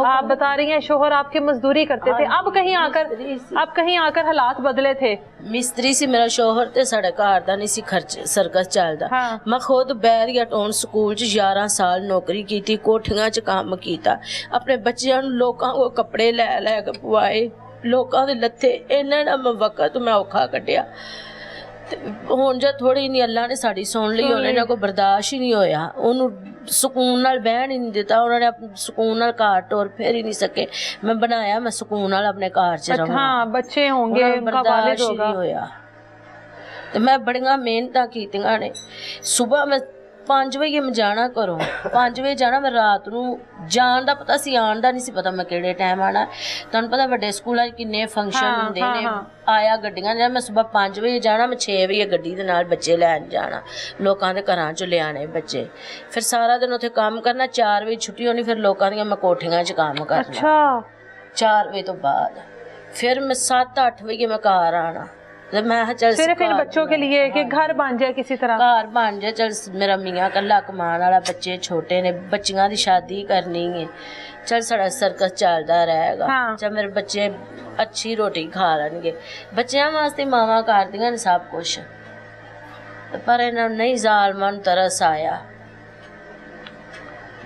आप बता रही हैं शोहर आपके मजदूरी करते थे, अब कहीं आकर हालात बदले थे। मिस्त्री ਸੀ ਮੇਰਾ ਸ਼ੋਹਰ ਤੇ ਸਾਡੇ ਘਰ ਦਾ ਨਹੀਂ ਸੀ ਖਰਚ ਸਰਕਸ ਚੱਲਦਾ। ਮੈਂ ਖੁਦ ਬੈਰੀਆ ਟਾਊਨ ਸਕੂਲ 'ਚ 11 ਸਾਲ ਨੌਕਰੀ ਕੀਤੀ, ਕੋਠੀਆਂ 'ਚ ਕੰਮ ਕੀਤਾ, ਆਪਣੇ ਬੱਚਿਆਂ ਨੂੰ ਲੋਕਾਂ ਕੋਲ ਕੱਪੜੇ ਲੈ ਲੈ ਕੇ ਪਵਾਏ, ਲੋਕਾਂ ਦੇ ਲੱਥੇ, ਇਹਨਾਂ ਦਾ ਮੈਂ ਵਕਤ ਮੈਂ ਔਖਾ ਕੱਢਿਆ। ਤੇ ਹੁਣ ਜਦ ਥੋੜੀ ਨਹੀਂ ਅੱਲਾ ਨੇ ਸਾਡੀ ਸੁਣ ਲਈ, ਉਹਨਾਂ ਨੇ ਕੋਈ ਬਰਦਾਸ਼ਤ ਹੀ ਨਹੀਂ ਹੋਇਆ, ਉਹਨੂੰ ਸਕੂਨ ਨਾਲ ਬਹਿਣ ਹੀ ਨਹੀਂ ਦਿੱਤਾ, ਉਹਨਾਂ ਨੇ ਸਕੂਨ ਨਾਲ ਘਰ ਟੋਰ ਫੇਰ ਹੀ ਨਹੀਂ ਸਕੇ। ਮੈਂ ਬਣਾਇਆ ਮੈਂ ਸਕੂਨ ਨਾਲ ਆਪਣੇ ਘਰ 'ਚ ਰਹਾਂ। हाँ बच्चे होंगे, उनका वालिद होगा। ਹੋਇਆ ਤੇ ਮੈਂ ਬੜੀਆਂ ਮਿਹਨਤਾਂ ਕੀਤੀਆਂ ਨੇ। ਸਵੇਰ ਮੈਂ 5 ਵਜੇ ਮੈਂ ਜਾਣਾ ਘਰੋਂ, 5 ਵਜੇ ਜਾਣਾ, ਮੈਂ ਰਾਤ ਨੂੰ ਜਾਣ ਦਾ ਪਤਾ ਸੀ, ਆਉਣ ਦਾ ਨਹੀਂ ਸੀ ਪਤਾ ਮੈਂ ਕਿਹੜੇ ਟਾਈਮ ਆਉਣਾ। ਤੁਹਾਨੂੰ ਪਤਾ ਵੱਡੇ ਸਕੂਲਾਂ 'ਚ ਕਿੰਨੇ ਫੰਕਸ਼ਨ ਹੁੰਦੇ ਨੇ, ਆਇਆ ਗੱਡੀਆਂ ਨੇ। ਮੈਂ ਸਵੇਰ 5 ਵਜੇ ਜਾਣਾ, ਮੈਂ 6 ਵਜੇ ਗੱਡੀ ਦੇ ਨਾਲ ਬੱਚੇ ਲੈਣ ਜਾਣਾ, ਲੋਕਾਂ ਦੇ ਘਰਾਂ 'ਚੋਂ ਲਿਆਣੇ ਬੱਚੇ, ਫਿਰ ਸਾਰਾ ਦਿਨ ਉੱਥੇ ਕੰਮ ਕਰਨਾ। 4 ਵਜੇ ਛੁੱਟੀ ਹੋਣੀ, ਫਿਰ ਲੋਕਾਂ ਦੀਆਂ ਮੈਂ ਕੋਠੀਆਂ 'ਚ ਕੰਮ ਕਰਨਾ। 4 ਵਜੇ ਤੋਂ ਬਾਅਦ ਫਿਰ ਮੈਂ 7-8 ਵਜੇ मैं घर आना। तो मैं चल सिर्फ इन बच्चों के लिए कि घर बन जाए, किसी तरह घर बन जाए, चल मेरा मियाँ कल्ला कमान वाला, बच्चे छोटे ने, बच्चियां दी शादी करनी है, चल साड़ा सर्कस चलता रहेगा। चल मेरे बच्चे अच्छी रोटी खा लेंगे। बच्चों वास्ते मावां करदियां ने सब कुछ, पर इन्हां नहीं ज़ालमां नूं तरस आया।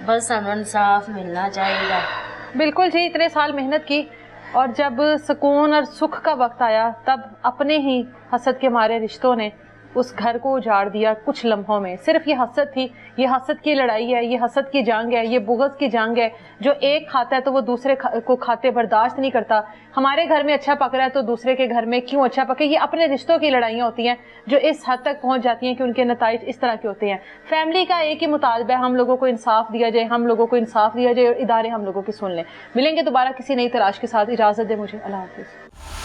बस सानूं इंसाफ मिलना चाहिए। बिल्कुल जी, इतने साल मेहनत की और जब सुकून और सुख का वक्त आया तब अपने ही हसद के मारे रिश्तों ने उस घर को उजाड़ दिया कुछ लम्हों में। सिर्फ ये हसद थी, ये हसद की लड़ाई है, ये हसद की जंग है, ये बुग़्ज़ की जंग है। जो एक खाता है तो वो दूसरे को खाते बर्दाश्त नहीं करता। हमारे घर में अच्छा पक रहा है तो दूसरे के घर में क्यों अच्छा पके। ये अपने रिश्तों की लड़ाइयाँ होती हैं जो इस हद तक पहुँच जाती हैं कि उनके नताइज इस तरह के होते हैं। फैमिली का एक ही मुतालबा है, हम लोगों को इंसाफ दिया जाए, हम लोगों को इंसाफ दिया जाए और इदारे हम लोगों की सुन लें। मिलेंगे दोबारा किसी नई तलाश के साथ। इजाज़त दे मुझे, अल्लाह हाफ़िज़।